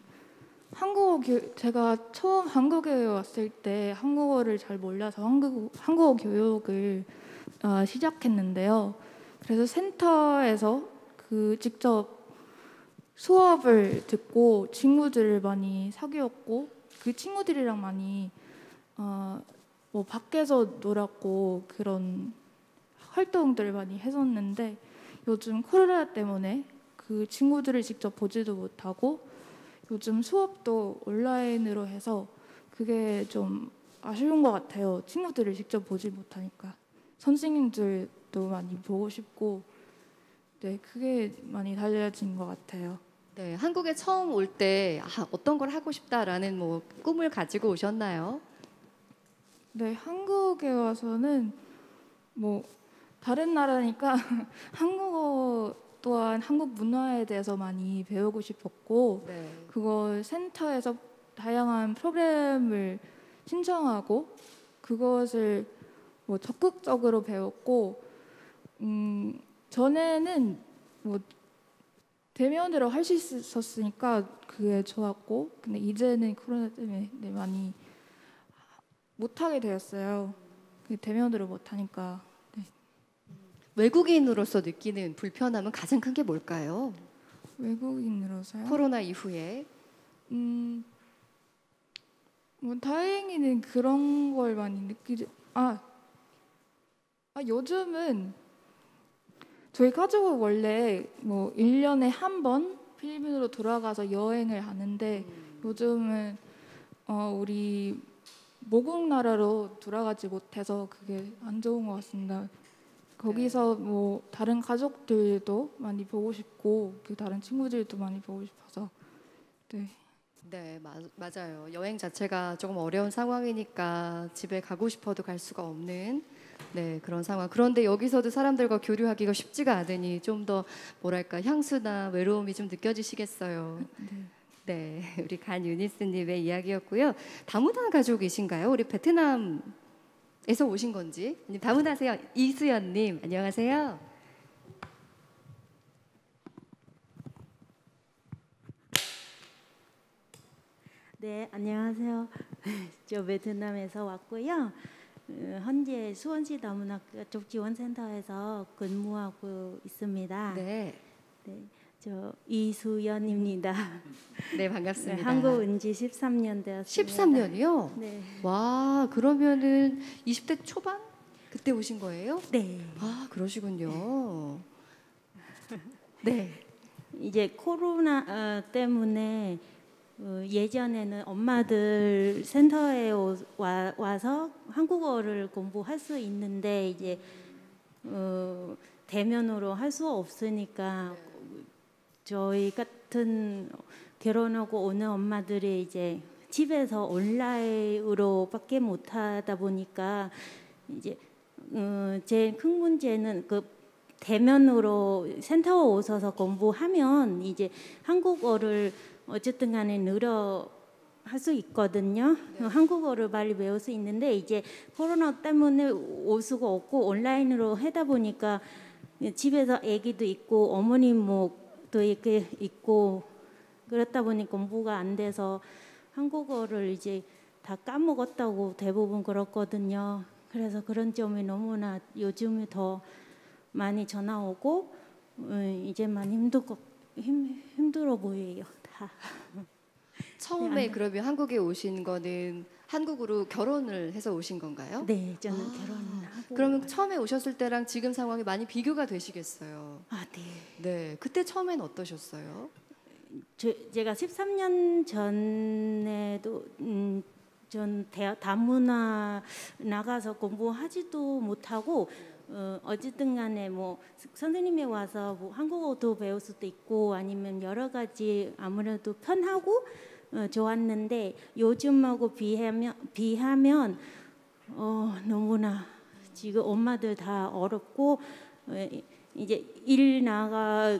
제가 처음 한국에 왔을 때 한국어를 잘 몰라서 한국어 교육을 시작했는데요. 그래서 센터에서 직접 수업을 듣고 친구들을 많이 사귀었고 그 친구들이랑 많이 뭐 밖에서 놀았고 그런 활동들을 많이 했었는데 요즘 코로나 때문에 그 친구들을 직접 보지도 못하고 요즘 수업도 온라인으로 해서 그게 좀 아쉬운 것 같아요. 친구들을 직접 보지 못하니까 선생님들도 많이 보고 싶고 네, 그게 많이 달라진 것 같아요. 네, 한국에 처음 올 때 어떤 걸 하고 싶다라는 뭐 꿈을 가지고 오셨나요? 네, 한국에 와서는 뭐 다른 나라니까 한국어 또한 한국 문화에 대해서 많이 배우고 싶었고 네. 그걸 센터에서 다양한 프로그램을 신청하고 그것을 뭐 적극적으로 배웠고 전에는 뭐 대면으로 할 수 있었으니까 그게 좋았고 근데 이제는 코로나 때문에 네, 많이 못하게 되었어요. 대면으로 못하니까. 네. 외국인으로서 느끼는 불편함은 가장 큰 게 뭘까요? 외국인으로서요? 코로나 이후에 뭐 다행히는 그런 걸 많이 느끼지. 요즘은 저희 가족은 원래 뭐 1년에 한 번 필리핀으로 돌아가서 여행을 하는데 요즘은 우리 모국 나라로 돌아가지 못해서 그게 안 좋은 것 같습니다. 거기서 뭐 다른 가족들도 많이 보고 싶고 그 다른 친구들도 많이 보고 싶어서 네. 네, 맞아요. 여행 자체가 조금 어려운 상황이니까 집에 가고 싶어도 갈 수가 없는 네, 그런 상황. 그런데 여기서도 사람들과 교류하기가 쉽지가 않으니 좀 더 뭐랄까 향수나 외로움이 좀 느껴지시겠어요. 네, 우리 간유니스님의 이야기였고요. 다문화 가족이신가요? 우리 베트남에서 오신 건지? 아니면 다문화세요? 이수연님, 안녕하세요. 네, 안녕하세요. 저 베트남에서 왔고요. 현재 수원시 다문학교 쪽 지원센터에서 근무하고 있습니다. 네. 네, 저 이수연입니다. 네, 반갑습니다. 네, 한국 온 지 13년 되었습니다. 13년이요? 네. 와, 그러면은 20대 초반? 그때 오신 거예요? 네. 아, 그러시군요. 네. 이제 코로나 때문에 예전에는 엄마들 센터에 와서 한국어를 공부할 수 있는데 이제 대면으로 할 수 없으니까 저희 같은 결혼하고 오는 엄마들이 이제 집에서 온라인으로밖에 못하다 보니까 이제 제일 큰 문제는 그 대면으로 센터 오셔서 공부하면 이제 한국어를 어쨌든 간에 늘어 할 수 있거든요. 네. 한국어를 빨리 배울 수 있는데 이제 코로나 때문에 올 수가 없고 온라인으로 하다 보니까 집에서 아기도 있고 어머님 뭐도 이렇게 있고 그렇다 보니 공부가 안 돼서 한국어를 이제 다 까먹었다고 대부분 그렇거든요. 그래서 그런 점이 너무나 요즘에 더 많이 전화 오고 이제 많이 힘들어 보여요. 다. 처음에 그러면 한국에 오신 거는 한국으로 결혼을 해서 오신 건가요? 네, 저는 결혼을 하고. 그러면 처음에 오셨을 때랑 지금 상황이 많이 비교가 되시겠어요? 네. 네, 그때 처음엔 어떠셨어요? 제가 13년 전에도 전 다문화 나가서 공부하지도 못하고 어쨌든 간에 뭐 선생님이 와서 뭐 한국어도 배울 수도 있고 아니면 여러 가지 아무래도 편하고 좋았는데 요즘하고 비하면 너무나 지금 엄마들 다 어렵고 이제 일 나가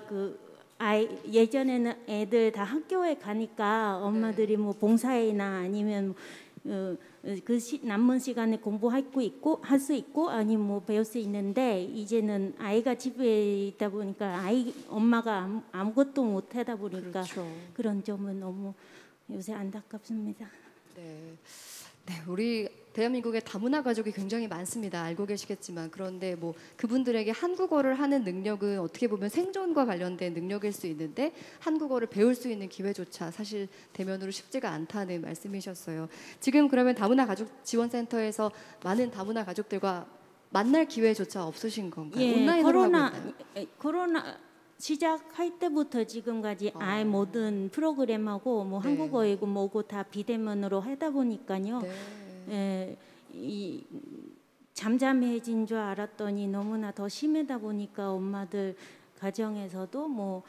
예전에는 애들 다 학교에 가니까 엄마들이 뭐 봉사회나 아니면 남은 시간에 공부할 수 있고 아니면 뭐 배울 수 있는데 이제는 아이가 집에 있다 보니까 엄마가 아무것도 못 하다 보니까 그렇죠. 그런 점은 너무 요새 안타깝습니다. 네. 네, 우리 대한민국에 다문화 가족이 굉장히 많습니다. 알고 계시겠지만 그런데 뭐 그분들에게 한국어를 하는 능력은 어떻게 보면 생존과 관련된 능력일 수 있는데 한국어를 배울 수 있는 기회조차 사실 대면으로 쉽지가 않다는 말씀이셨어요. 지금 그러면 다문화 가족 지원센터에서 많은 다문화 가족들과 만날 기회조차 없으신 건가요? 예, 온라인으로 하고 있나요? 코로나 시작할 때부터 지금까지 아예 모든 프로그램하고 뭐 네. 한국어이고 뭐고 다 비대면으로 하다 보니까요. 네. 잠잠해진 줄 알았더니 너무나 더 심하다 보니까 엄마들 가정에서도 뭐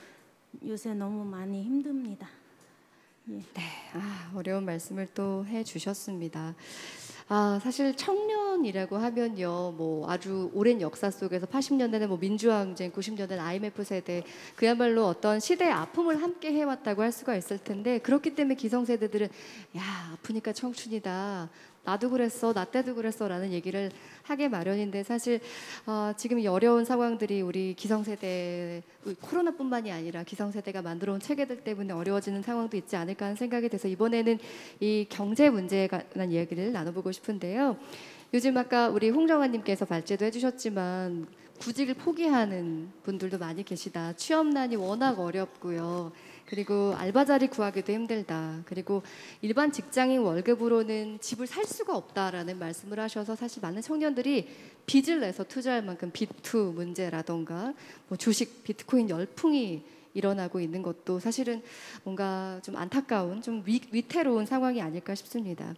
요새 너무 많이 힘듭니다. 예. 네, 어려운 말씀을 또 해주셨습니다. 사실 청년이라고 하면요, 뭐 아주 오랜 역사 속에서 80년대는 뭐 민주항쟁, 90년대는 IMF 세대, 그야말로 어떤 시대의 아픔을 함께 해왔다고 할 수가 있을 텐데, 그렇기 때문에 기성세대들은 야, 아프니까 청춘이다, 나도 그랬어, 나 때도 그랬어 라는 얘기를 하게 마련인데, 사실 지금 이 어려운 상황들이 우리 기성세대, 코로나뿐만이 아니라 기성세대가 만들어온 체계들 때문에 어려워지는 상황도 있지 않을까 하는 생각이 돼서 이번에는 이 경제 문제에 관한 이야기를 나눠보고 싶은데요. 요즘 아까 우리 홍정아님께서 발제도 해주셨지만 구직을 포기하는 분들도 많이 계시다. 취업난이 워낙 어렵고요. 그리고 알바 자리 구하기도 힘들다. 그리고 일반 직장인 월급으로는 집을 살 수가 없다라는 말씀을 하셔서 사실 많은 청년들이 빚을 내서 투자할 만큼 비투 문제라던가 뭐 주식, 비트코인 열풍이 일어나고 있는 것도 사실은 뭔가 좀 안타까운, 좀 위태로운 상황이 아닐까 싶습니다.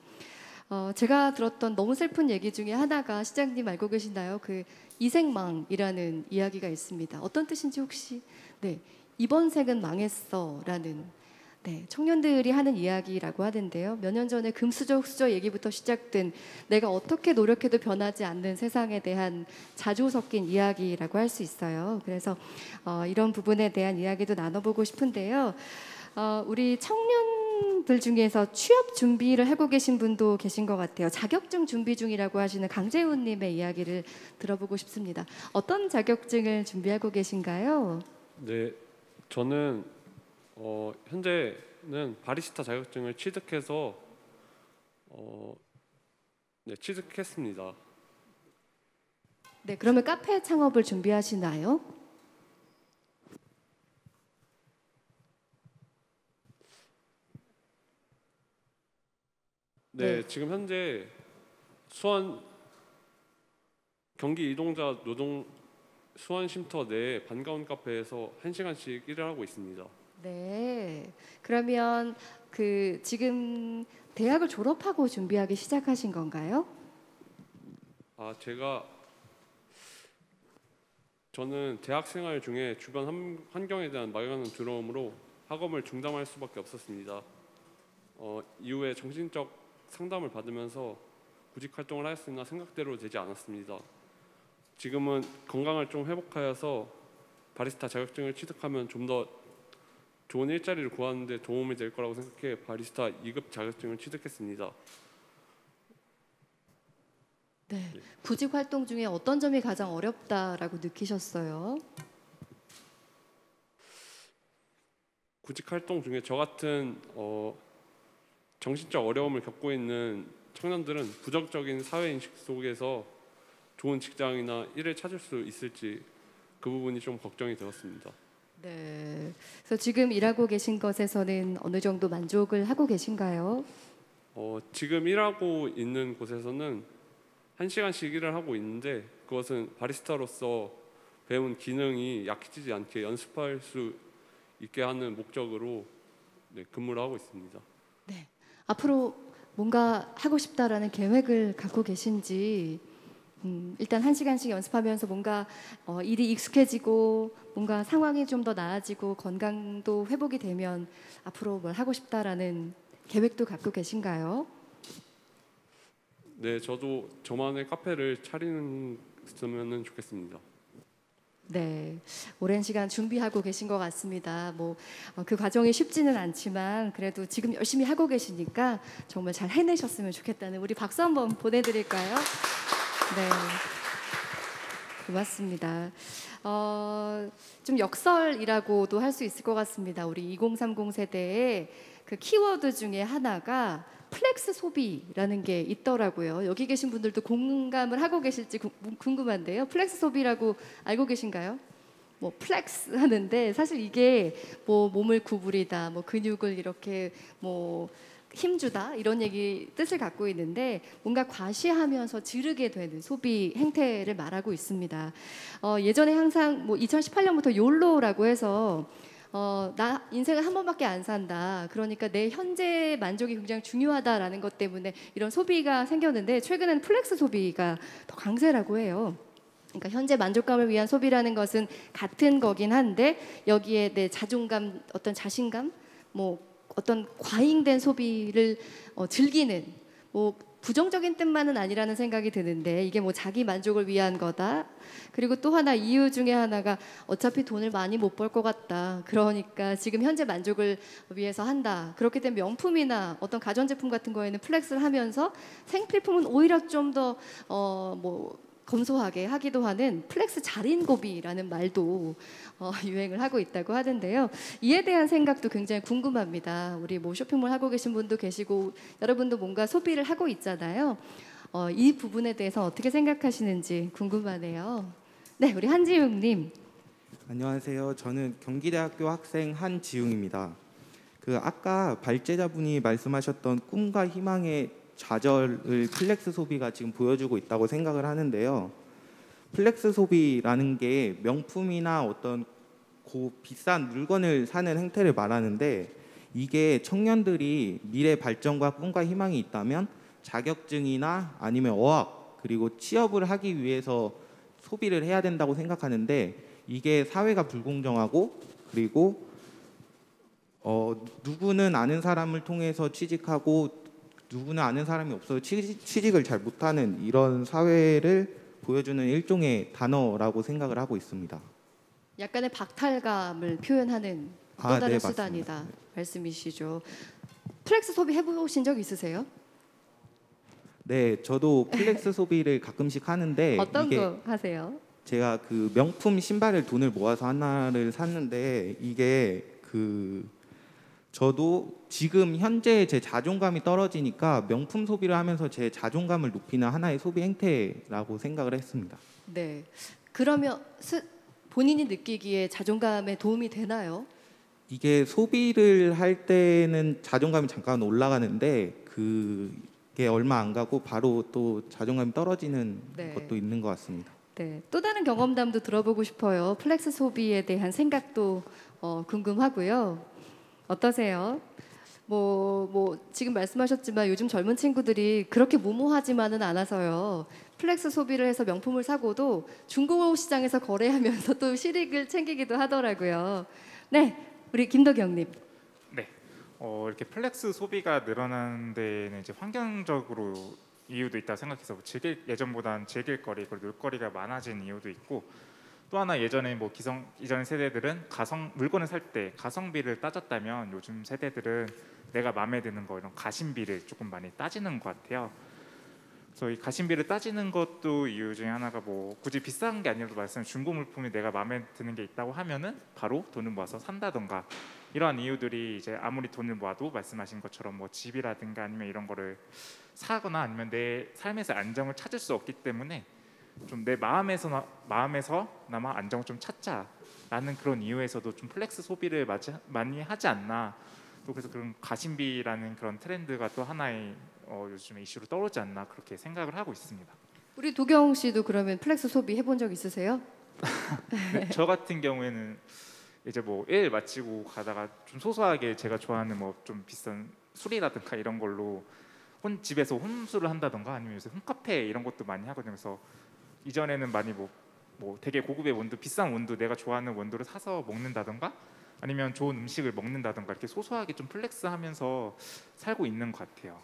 제가 들었던 너무 슬픈 얘기 중에 하나가, 시장님 알고 계시나요? 그 이생망이라는 이야기가 있습니다. 어떤 뜻인지 혹시? 네, 이번 생은 망했어라는, 네, 청년들이 하는 이야기라고 하던데요. 몇 년 전에 금수저 흑수저 얘기부터 시작된 내가 어떻게 노력해도 변하지 않는 세상에 대한 자조 섞인 이야기라고 할 수 있어요. 그래서 이런 부분에 대한 이야기도 나눠보고 싶은데요. 우리 청년들 중에서 취업 준비를 하고 계신 분도 계신 것 같아요. 자격증 준비 중이라고 하시는 강재훈님의 이야기를 들어보고 싶습니다. 어떤 자격증을 준비하고 계신가요? 네, 저는 현재는 바리스타 자격증을 취득해서 취득했습니다. 네, 그러면 카페 창업을 준비하시나요? 네, 지금 현재 수원 경기 이동자 노동 수원 쉼터 내 반가운 카페에서 1시간씩 일을 하고 있습니다. 네, 그러면 지금 대학을 졸업하고 준비하기 시작하신 건가요? 저는 대학 생활 중에 주변 환경에 대한 막연한 두려움으로 학업을 중단할 수밖에 없었습니다. 이후에 정신적 상담을 받으면서 구직 활동을 하였으나 생각대로 되지 않았습니다. 지금은 건강을 좀 회복하여서 바리스타 자격증을 취득하면 좀 더 좋은 일자리를 구하는 데 도움이 될 거라고 생각해 바리스타 2급 자격증을 취득했습니다. 네, 구직 활동 중에 어떤 점이 가장 어렵다라고 느끼셨어요? 구직 활동 중에 저 같은 정신적 어려움을 겪고 있는 청년들은 부정적인 사회인식 속에서 좋은 직장이나 일을 찾을 수 있을지 그 부분이 좀 걱정이 되었습니다. 네, 그래서 지금 일하고 계신 것에서는 어느 정도 만족을 하고 계신가요? 지금 일하고 있는 곳에서는 1시간씩 일을 하고 있는데, 그것은 바리스타로서 배운 기능이 약해지지 않게 연습할 수 있게 하는 목적으로 근무를 하고 있습니다. 네, 앞으로 뭔가 하고 싶다라는 계획을 갖고 계신지, 일단 1시간씩 연습하면서 뭔가 일이 익숙해지고 뭔가 상황이 좀 더 나아지고 건강도 회복이 되면 앞으로 뭘 하고 싶다라는 계획도 갖고 계신가요? 네, 저도 저만의 카페를 차리면 좋겠습니다. 네, 오랜 시간 준비하고 계신 것 같습니다. 그 과정이 쉽지는 않지만 그래도 지금 열심히 하고 계시니까 정말 잘 해내셨으면 좋겠다는, 우리 박수 한번 보내드릴까요? 네, 고맙습니다. 좀 역설이라고도 할 수 있을 것 같습니다. 우리 2030 세대의 그 키워드 중에 하나가 플렉스 소비라는 게 있더라고요. 여기 계신 분들도 공감을 하고 계실지 궁금한데요. 플렉스 소비라고 알고 계신가요? 플렉스 하는데 사실 이게 몸을 구부리다, 근육을 이렇게 힘주다 이런 뜻을 갖고 있는데, 뭔가 과시하면서 지르게 되는 소비 행태를 말하고 있습니다. 예전에 항상 2018년부터 욜로라고 해서 나 인생을 한 번밖에 안 산다, 그러니까 내 현재 만족이 굉장히 중요하다라는 것 때문에 이런 소비가 생겼는데, 최근에는 플렉스 소비가 더 강세라고 해요. 그러니까 현재 만족감을 위한 소비라는 것은 같은 거긴 한데 여기에 내 자존감, 어떤 자신감, 뭐 어떤 과잉된 소비를 즐기는 뭐 부정적인 뜻만은 아니라는 생각이 드는데 이게 뭐 자기 만족을 위한 거다. 그리고 또 하나 이유 중에 하나가 어차피 돈을 많이 못 벌 것 같다. 그러니까 지금 현재 만족을 위해서 한다. 그렇게 되면 명품이나 어떤 가전제품 같은 거에는 플렉스를 하면서 생필품은 오히려 좀 더 뭐 검소하게 하기도 하는 플렉스 자린고비라는 말도 유행을 하고 있다고 하던데요. 이에 대한 생각도 굉장히 궁금합니다. 우리 뭐 쇼핑몰 하고 계신 분도 계시고 여러분도 뭔가 소비를 하고 있잖아요. 이 부분에 대해서 어떻게 생각하시는지 궁금하네요. 네, 우리 한지웅님. 안녕하세요. 저는 경기대학교 학생 한지웅입니다. 그 아까 발제자분이 말씀하셨던 꿈과 희망의 좌절을 플렉스 소비가 지금 보여주고 있다고 생각을 하는데요. 플렉스 소비라는 게 명품이나 어떤 비싼 물건을 사는 행태를 말하는데 이게 청년들이 미래 발전과 꿈과 희망이 있다면 자격증이나 아니면 어학 그리고 취업을 하기 위해서 소비를 해야 된다고 생각하는데 이게 사회가 불공정하고 그리고 누구는 아는 사람을 통해서 취직하고 누구나 아는 사람이 없어서 취직을 잘 못하는 이런 사회를 보여주는 일종의 단어라고 생각을 하고 있습니다. 약간의 박탈감을 표현하는 또 다른 네, 수단이다 맞습니다. 말씀이시죠. 플렉스 소비 해보신 적 있으세요? 네, 저도 플렉스 소비를 가끔씩 하는데 어떤 이게 거 하세요? 제가 그 명품 신발을 돈을 모아서 하나를 샀는데 이게 저도 지금 현재 제 자존감이 떨어지니까 명품 소비를 하면서 제 자존감을 높이는 하나의 소비 행태라고 생각을 했습니다. 네. 그러면 본인이 느끼기에 자존감에 도움이 되나요? 이게 소비를 할 때는 자존감이 잠깐 올라가는데 그게 얼마 안 가고 바로 또 자존감이 떨어지는 네. 것도 있는 것 같습니다. 네. 또 다른 경험담도 들어보고 싶어요. 플렉스 소비에 대한 생각도 궁금하고요. 어떠세요? 뭐 지금 말씀하셨지만 요즘 젊은 친구들이 그렇게 무모하지만은 않아서요. 플렉스 소비를 해서 명품을 사고도 중고 시장에서 거래하면서 또 실익을 챙기기도 하더라고요. 네, 우리 김덕영님. 네, 이렇게 플렉스 소비가 늘어나는 데는 이제 환경적으로 이유도 있다고 생각해서 예전보다는 즐길 거리 그리고 놀거리가 많아진 이유도 있고 또 하나 예전에 뭐 이전 세대들은 물건을 살 때 가성비를 따졌다면 요즘 세대들은 내가 마음에 드는 거 이런 가심비를 조금 많이 따지는 것 같아요. 그래서 이 가심비를 따지는 것도 이유 중에 하나가 뭐 굳이 비싼 게 아니라도 말씀 중고 물품이 내가 마음에 드는 게 있다고 하면은 바로 돈을 모아서 산다던가 이러한 이유들이 이제 아무리 돈을 모아도 말씀하신 것처럼 뭐 집이라든가 아니면 이런 거를 사거나 아니면 내 삶에서 안정을 찾을 수 없기 때문에 좀 내 마음에서나마 안정을 좀 찾자라는 그런 이유에서도 좀 플렉스 소비를 많이 하지 않나. 또 그래서 그런 가심비라는 그런 트렌드가 또 하나의 요즘에 이슈로 떠오르지 않나 그렇게 생각을 하고 있습니다. 우리 도경 씨도 그러면 플렉스 소비 해본 적 있으세요? 네, 저 같은 경우에는 이제 뭐 일 마치고 가다가 좀 소소하게 제가 좋아하는 뭐 좀 비싼 술이라든가 이런 걸로 집에서 홈술을 한다던가 아니면 요새 홈카페 이런 것도 많이 하거든요. 그래서 이전에는 많이 뭐 되게 고급의 원두, 비싼 원두, 내가 좋아하는 원두를 사서 먹는다던가 아니면 좋은 음식을 먹는다던가 이렇게 소소하게 좀 플렉스하면서 살고 있는 것 같아요.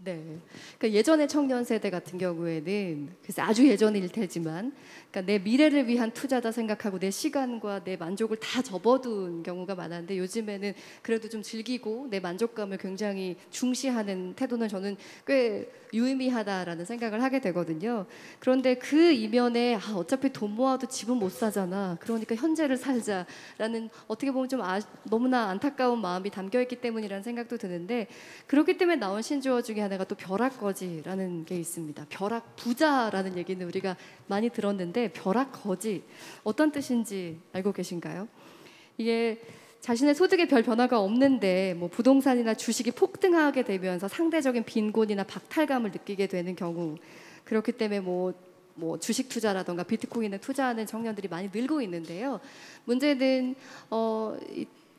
네. 그러니까 예전의 청년 세대 같은 경우에는 그래서 아주 예전일 테지만 그러니까 내 미래를 위한 투자다 생각하고 내 시간과 내 만족을 다 접어둔 경우가 많았는데 요즘에는 그래도 좀 즐기고 내 만족감을 굉장히 중시하는 태도는 저는 꽤 유의미하다라는 생각을 하게 되거든요. 그런데 그 이면에 어차피 돈 모아도 집은 못 사잖아. 그러니까 현재를 살자라는 어떻게 보면 좀 너무나 안타까운 마음이 담겨있기 때문이라는 생각도 드는데 그렇기 때문에 나온 신조어 중에 하나가 또 벼락거지라는 게 있습니다. 벼락 부자라는 얘기는 우리가 많이 들었는데 벼락거지 어떤 뜻인지 알고 계신가요? 이게 자신의 소득에 별 변화가 없는데 뭐 부동산이나 주식이 폭등하게 되면서 상대적인 빈곤이나 박탈감을 느끼게 되는 경우 그렇기 때문에 뭐 주식 투자라던가 비트코인에 투자하는 청년들이 많이 늘고 있는데요. 문제는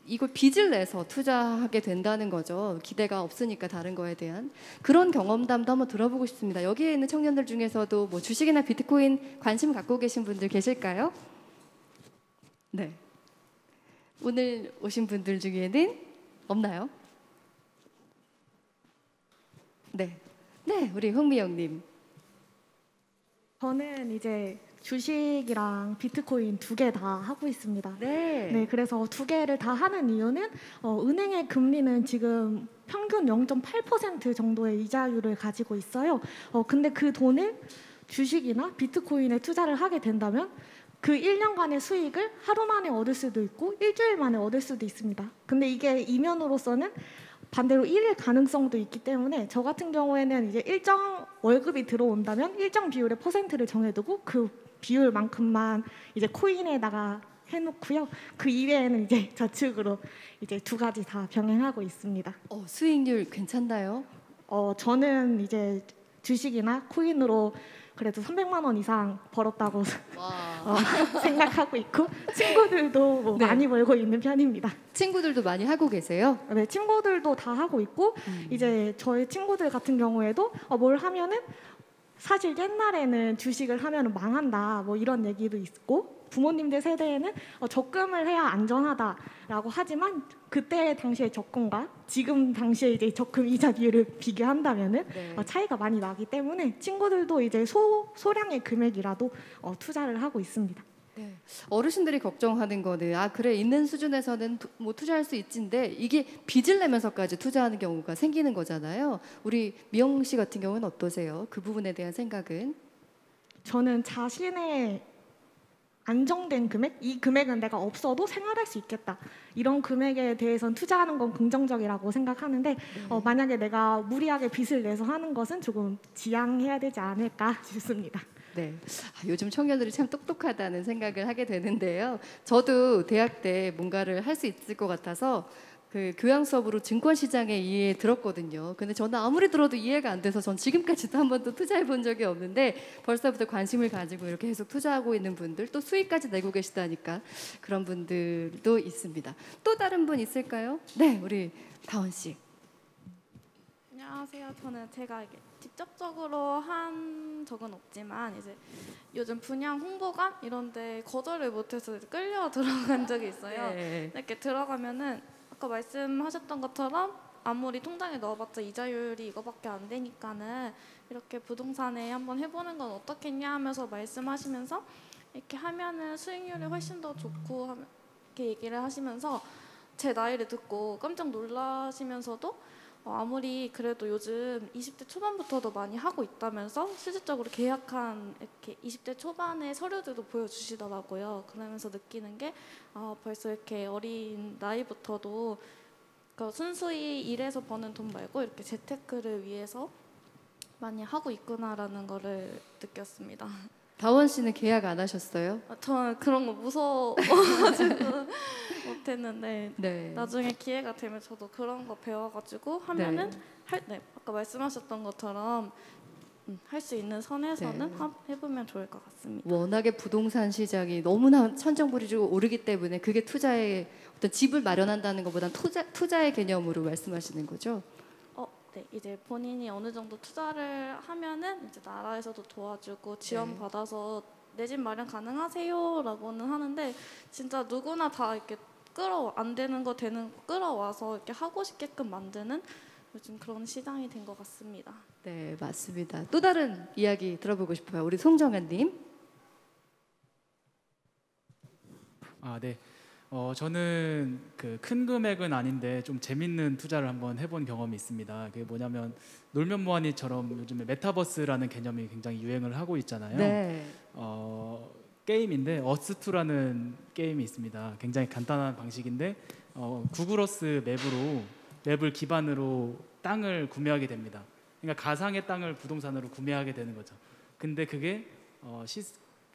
이걸 빚을 내서 투자하게 된다는 거죠. 기대가 없으니까 다른 거에 대한 그런 경험담도 한번 들어보고 싶습니다. 여기에 있는 청년들 중에서도 뭐 주식이나 비트코인 관심 갖고 계신 분들 계실까요? 네. 오늘 오신 분들 중에는 없나요? 네. 네, 우리 흥미영님. 저는 이제 주식이랑 비트코인 두 개 다 하고 있습니다. 네, 그래서 두 개를 다 하는 이유는 은행의 금리는 지금 평균 0.8% 정도의 이자율을 가지고 있어요. 근데 그 돈을 주식이나 비트코인에 투자를 하게 된다면 그 1년간의 수익을 하루 만에 얻을 수도 있고 일주일 만에 얻을 수도 있습니다. 근데 이게 이면으로서는 반대로 잃을 가능성도 있기 때문에 저 같은 경우에는 이제 일정 월급이 들어온다면 일정 비율의 퍼센트를 정해두고 그 비율만큼만 이제 코인에다가 해놓고요. 그 이외에는 이제 저축으로 이제 두 가지 다 병행하고 있습니다. 수익률 괜찮나요? 저는 이제 주식이나 코인으로 그래도 300만 원 이상 벌었다고 생각하고 있고 친구들도 뭐 네. 많이 벌고 있는 편입니다. 친구들도 많이 하고 계세요? 네, 친구들도 다 하고 있고 이제 저희 친구들 같은 경우에도 뭘 하면은 사실 옛날에는 주식을 하면 망한다 뭐 이런 얘기도 있고 부모님들 세대에는 적금을 해야 안전하다라고 하지만 그때 당시의 적금과 지금 당시에 이제 적금 이자 비율을 비교한다면은 차이가 많이 나기 때문에 친구들도 이제 소량의 금액이라도 투자를 하고 있습니다. 네. 어르신들이 걱정하는 거는 그래 있는 수준에서는 뭐 투자할 수 있지인데 이게 빚을 내면서까지 투자하는 경우가 생기는 거잖아요. 우리 미영 씨 같은 경우는 어떠세요? 그 부분에 대한 생각은? 저는 자신의 안정된 금액, 이 금액은 내가 없어도 생활할 수 있겠다. 이런 금액에 대해서는 투자하는 건 긍정적이라고 생각하는데 만약에 내가 무리하게 빚을 내서 하는 것은 조금 지양해야 되지 않을까 싶습니다. 네, 요즘 청년들이 참 똑똑하다는 생각을 하게 되는데요. 저도 대학 때 뭔가를 할 수 있을 것 같아서 그 교양 수업으로 증권 시장에 이해 들었거든요. 근데 저는 아무리 들어도 이해가 안 돼서 전 지금까지도 한 번도 투자해 본 적이 없는데 벌써부터 관심을 가지고 이렇게 계속 투자하고 있는 분들 또 수익까지 내고 계시다니까 그런 분들도 있습니다. 또 다른 분 있을까요? 네, 우리 다원 씨. 안녕하세요. 저는 제가 이게 직접적으로 한 적은 없지만 이제 요즘 분양 홍보관 이런데 거절을 못해서 끌려 들어간 적이 있어요. 네. 이렇게 들어가면은 아까 말씀하셨던 것처럼 아무리 통장에 넣어봤자 이자율이 이거밖에 안 되니까는 이렇게 부동산에 한번 해보는 건 어떻겠냐 하면서 말씀하시면서 이렇게 하면은 수익률이 훨씬 더 좋고 이렇게 얘기를 하시면서 제 나이를 듣고 깜짝 놀라시면서도 아무리 그래도 요즘 20대 초반부터도 많이 하고 있다면서 실질적으로 계약한 이렇게 20대 초반의 서류들도 보여주시더라고요. 그러면서 느끼는 게 벌써 이렇게 어린 나이부터도 그러니까 순수히 일해서 버는 돈 말고 이렇게 재테크를 위해서 많이 하고 있구나라는 거를 느꼈습니다. 다원 씨는 계약 안 하셨어요? 저는 그런 거 무서워가지고 못했는데 네. 나중에 기회가 되면 저도 그런 거 배워가지고 하면은 아까 말씀하셨던 것처럼 할 수 있는 선에서는 해보면 좋을 것 같습니다. 워낙에 부동산 시장이 너무나 천정부리로 오르기 때문에 그게 투자의 어떤 집을 마련한다는 것보다는 투자의 개념으로 말씀하시는 거죠? 네, 이제 본인이 어느 정도 투자를 하면은 이제 나라에서도 도와주고 지원 받아서 내 집 마련 가능하세요라고는 하는데 진짜 누구나 다 이렇게 안 되는 거 되는 거 끌어와서 이렇게 하고 싶게끔 만드는 요즘 그런 시장이 된 것 같습니다. 네, 맞습니다. 또 다른 이야기 들어보고 싶어요. 우리 송정현님. 네. 저는 그 큰 금액은 아닌데 좀 재밌는 투자를 한번 해본 경험이 있습니다. 그게 뭐냐면 놀면 뭐하니처럼 요즘에 메타버스라는 개념이 굉장히 유행을 하고 있잖아요. 네. 게임인데 어스2라는 게임이 있습니다. 굉장히 간단한 방식인데 구글어스 맵을 기반으로 땅을 구매하게 됩니다. 그러니까 가상의 땅을 부동산으로 구매하게 되는 거죠. 근데 그게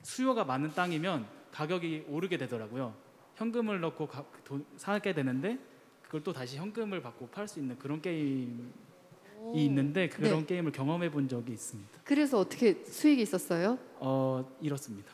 수요가 많은 땅이면 가격이 오르게 되더라고요. 현금을 넣고 사게 되는데 그걸 또 다시 현금을 받고 팔 수 있는 그런 게임이 있는데 그런 게임을 경험해 본 적이 있습니다. 그래서 어떻게 수익이 있었어요? 이렇습니다.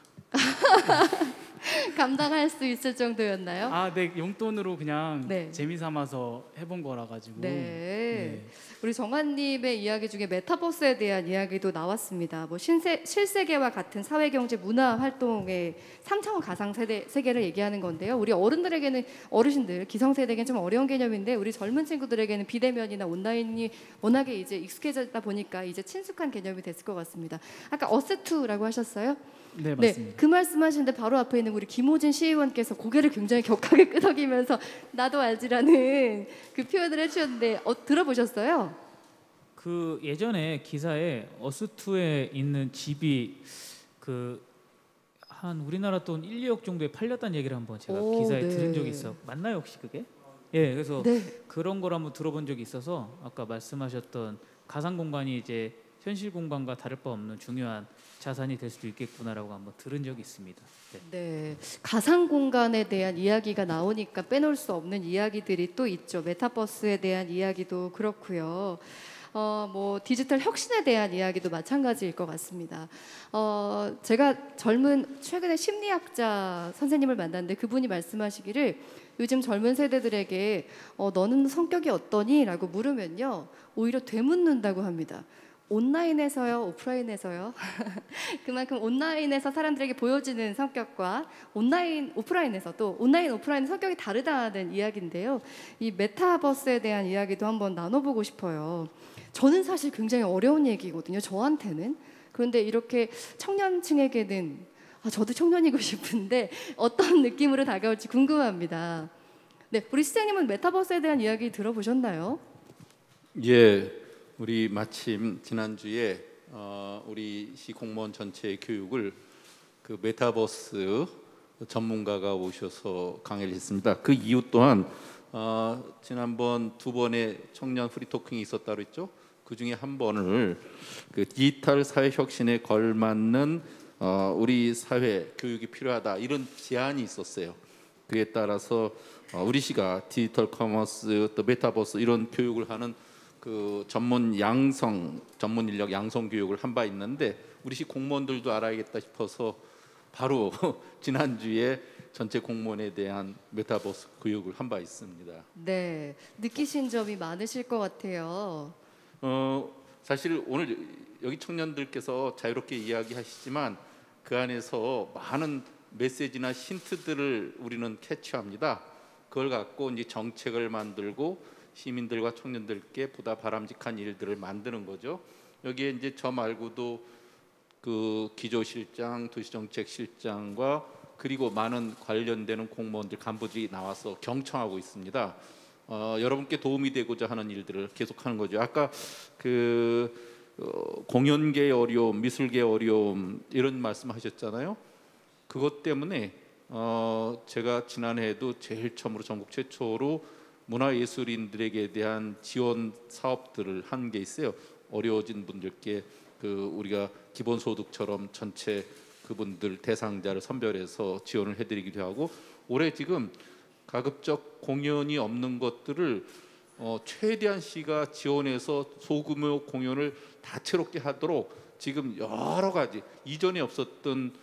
감당할 수 있을 정도였나요? 아, 네, 용돈으로 그냥 네. 재미삼아서 해본 거라 가지고. 네. 우리 정환님의 이야기 중에 메타버스에 대한 이야기도 나왔습니다. 뭐 실세계와 같은 사회경제 문화 활동의 3차원 가상 세계를 얘기하는 건데요. 우리 어른들에게는 어르신들 기성세대에게는 좀 어려운 개념인데 우리 젊은 친구들에게는 비대면이나 온라인이 워낙에 이제 익숙해졌다 보니까 이제 친숙한 개념이 됐을 것 같습니다. 아까 어세투라고 하셨어요? 네, 맞습니다. 그 말씀하시는데 바로 앞에 있는 우리 김호진 시의원께서 고개를 굉장히 격하게 끄덕이면서 나도 알지라는 그 표현을 해주셨는데 들어보셨어요? 그 예전에 기사에 어스투에 있는 집이 그 한 우리나라 돈 1, 2억 정도에 팔렸다는 얘기를 한번 제가 기사에 들은 적이 있어. 맞나요 혹시 그게? 예, 그래서 그런 걸 한번 들어본 적이 있어서 아까 말씀하셨던 가상 공간이 이제 현실 공간과 다를 바 없는 중요한 자산이 될 수도 있겠구나라고 한번 들은 적이 있습니다. 네, 가상 공간에 대한 이야기가 나오니까 빼놓을 수 없는 이야기들이 또 있죠. 메타버스에 대한 이야기도 그렇고요. 뭐 디지털 혁신에 대한 이야기도 마찬가지일 것 같습니다. 제가 최근에 심리학자 선생님을 만났는데 그분이 말씀하시기를 요즘 젊은 세대들에게 너는 성격이 어떠니? 라고 물으면요 오히려 되묻는다고 합니다. 온라인에서요, 오프라인에서요. 그만큼 온라인에서 사람들에게 보여지는 성격과 오프라인에서 또 온라인, 오프라인 성격이 다르다는 이야기인데요. 이 메타버스에 대한 이야기도 한번 나눠보고 싶어요. 저는 사실 굉장히 어려운 얘기거든요. 저한테는. 그런데 이렇게 청년층에게는 저도 청년이고 싶은데 어떤 느낌으로 다가올지 궁금합니다. 네, 우리 시장님은 메타버스에 대한 이야기 들어보셨나요? 예. 우리 마침 지난주에 우리 시 공무원 전체의 교육을 그 메타버스 전문가가 오셔서 강의를 했습니다. 그 이유 또한 지난번 2번의 청년 프리토킹이 있었다고 했죠. 그 중에 한 번을 그 디지털 사회 혁신에 걸맞는 우리 사회 교육이 필요하다 이런 제안이 있었어요. 그에 따라서 우리 시가 디지털 커머스 또 메타버스 이런 교육을 하는 그 전문 인력 양성 교육을 한 바 있는데 우리 시 공무원들도 알아야겠다 싶어서 바로 지난주에 전체 공무원에 대한 메타버스 교육을 한 바 있습니다. 네, 느끼신 점이 많으실 것 같아요. 사실 오늘 여기 청년들께서 자유롭게 이야기하시지만 그 안에서 많은 메시지나 힌트들을 우리는 캐치합니다. 그걸 갖고 이제 정책을 만들고 시민들과 청년들께 보다 바람직한 일들을 만드는 거죠. 여기에 이제 저 말고도 그 기조실장, 도시정책실장과 그리고 많은 관련되는 공무원들, 간부들이 나와서 경청하고 있습니다. 여러분께 도움이 되고자 하는 일들을 계속하는 거죠. 아까 그 공연계의 어려움, 미술계의 어려움 이런 말씀하셨잖아요. 그것 때문에 제가 지난해에도 제일 처음으로 전국 최초로 문화예술인들에게 대한 지원 사업들을 한 게 있어요. 어려워진 분들께 그 우리가 기본소득처럼 전체 그분들 대상자를 선별해서 지원을 해드리기도 하고 올해 지금 가급적 공연이 없는 것들을 최대한 시가 지원해서 소규모 공연을 다채롭게 하도록 지금 여러 가지 이전에 없었던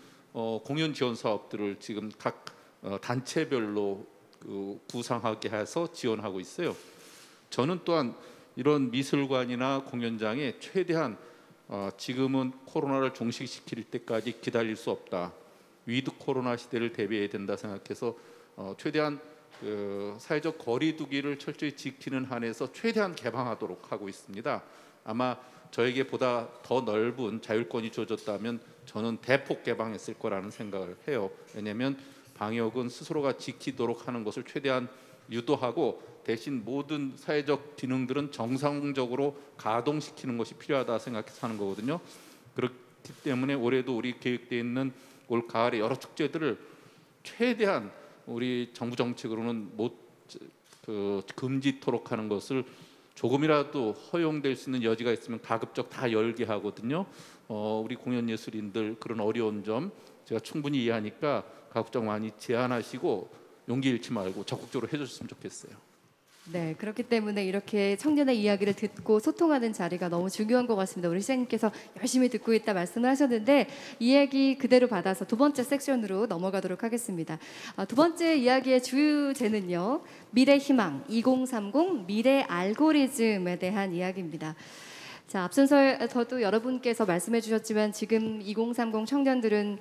공연 지원 사업들을 지금 각 단체별로 구상하게 해서 지원하고 있어요. 저는 또한 이런 미술관이나 공연장에 최대한 지금은 코로나를 종식시킬 때까지 기다릴 수 없다. 위드 코로나 시대를 대비해야 된다 생각해서 최대한 사회적 거리두기를 철저히 지키는 한에서 최대한 개방하도록 하고 있습니다. 아마 저에게 보다 더 넓은 자율권이 주어졌다면 저는 대폭 개방했을 거라는 생각을 해요. 왜냐하면 방역은 스스로가 지키도록 하는 것을 최대한 유도하고 대신 모든 사회적 기능들은 정상적으로 가동시키는 것이 필요하다 생각해서 하는 거거든요. 그렇기 때문에 올해도 우리 계획되어 있는 올 가을에 여러 축제들을 최대한 우리 정부 정책으로는 금지토록 하는 것을 조금이라도 허용될 수 있는 여지가 있으면 가급적 다 열게 하거든요. 우리 공연예술인들 그런 어려운 점 제가 충분히 이해하니까 가급적 많이 제안하시고 용기 잃지 말고 적극적으로 해주셨으면 좋겠어요. 네, 그렇기 때문에 이렇게 청년의 이야기를 듣고 소통하는 자리가 너무 중요한 것 같습니다. 우리 시장님께서 열심히 듣고 있다 말씀을 하셨는데 이 얘기 그대로 받아서 두 번째 섹션으로 넘어가도록 하겠습니다. 두 번째 이야기의 주제는요. 미래 희망 2030 미래 알고리즘에 대한 이야기입니다. 자, 앞선서도 여러분께서 말씀해 주셨지만 지금 2030 청년들은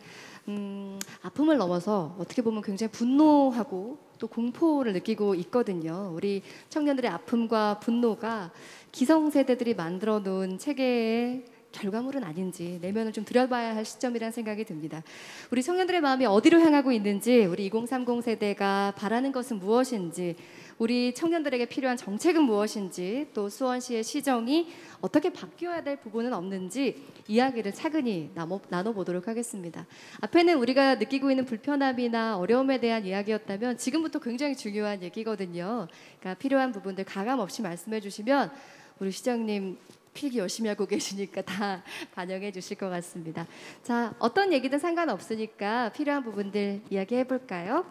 아픔을 넘어서 어떻게 보면 굉장히 분노하고 또 공포를 느끼고 있거든요. 우리 청년들의 아픔과 분노가 기성세대들이 만들어 놓은 체계의 결과물은 아닌지 내면을 좀 들여봐야 할 시점이라는 생각이 듭니다. 우리 청년들의 마음이 어디로 향하고 있는지, 우리 2030 세대가 바라는 것은 무엇인지, 우리 청년들에게 필요한 정책은 무엇인지, 또 수원시의 시정이 어떻게 바뀌어야 될 부분은 없는지 이야기를 차근히 나눠보도록 하겠습니다. 앞에는 우리가 느끼고 있는 불편함이나 어려움에 대한 이야기였다면 지금부터 굉장히 중요한 얘기거든요. 그러니까 필요한 부분들 가감 없이 말씀해 주시면 우리 시장님 필기 열심히 하고 계시니까 다 반영해 주실 것 같습니다. 자, 어떤 얘기든 상관없으니까 필요한 부분들 이야기해 볼까요?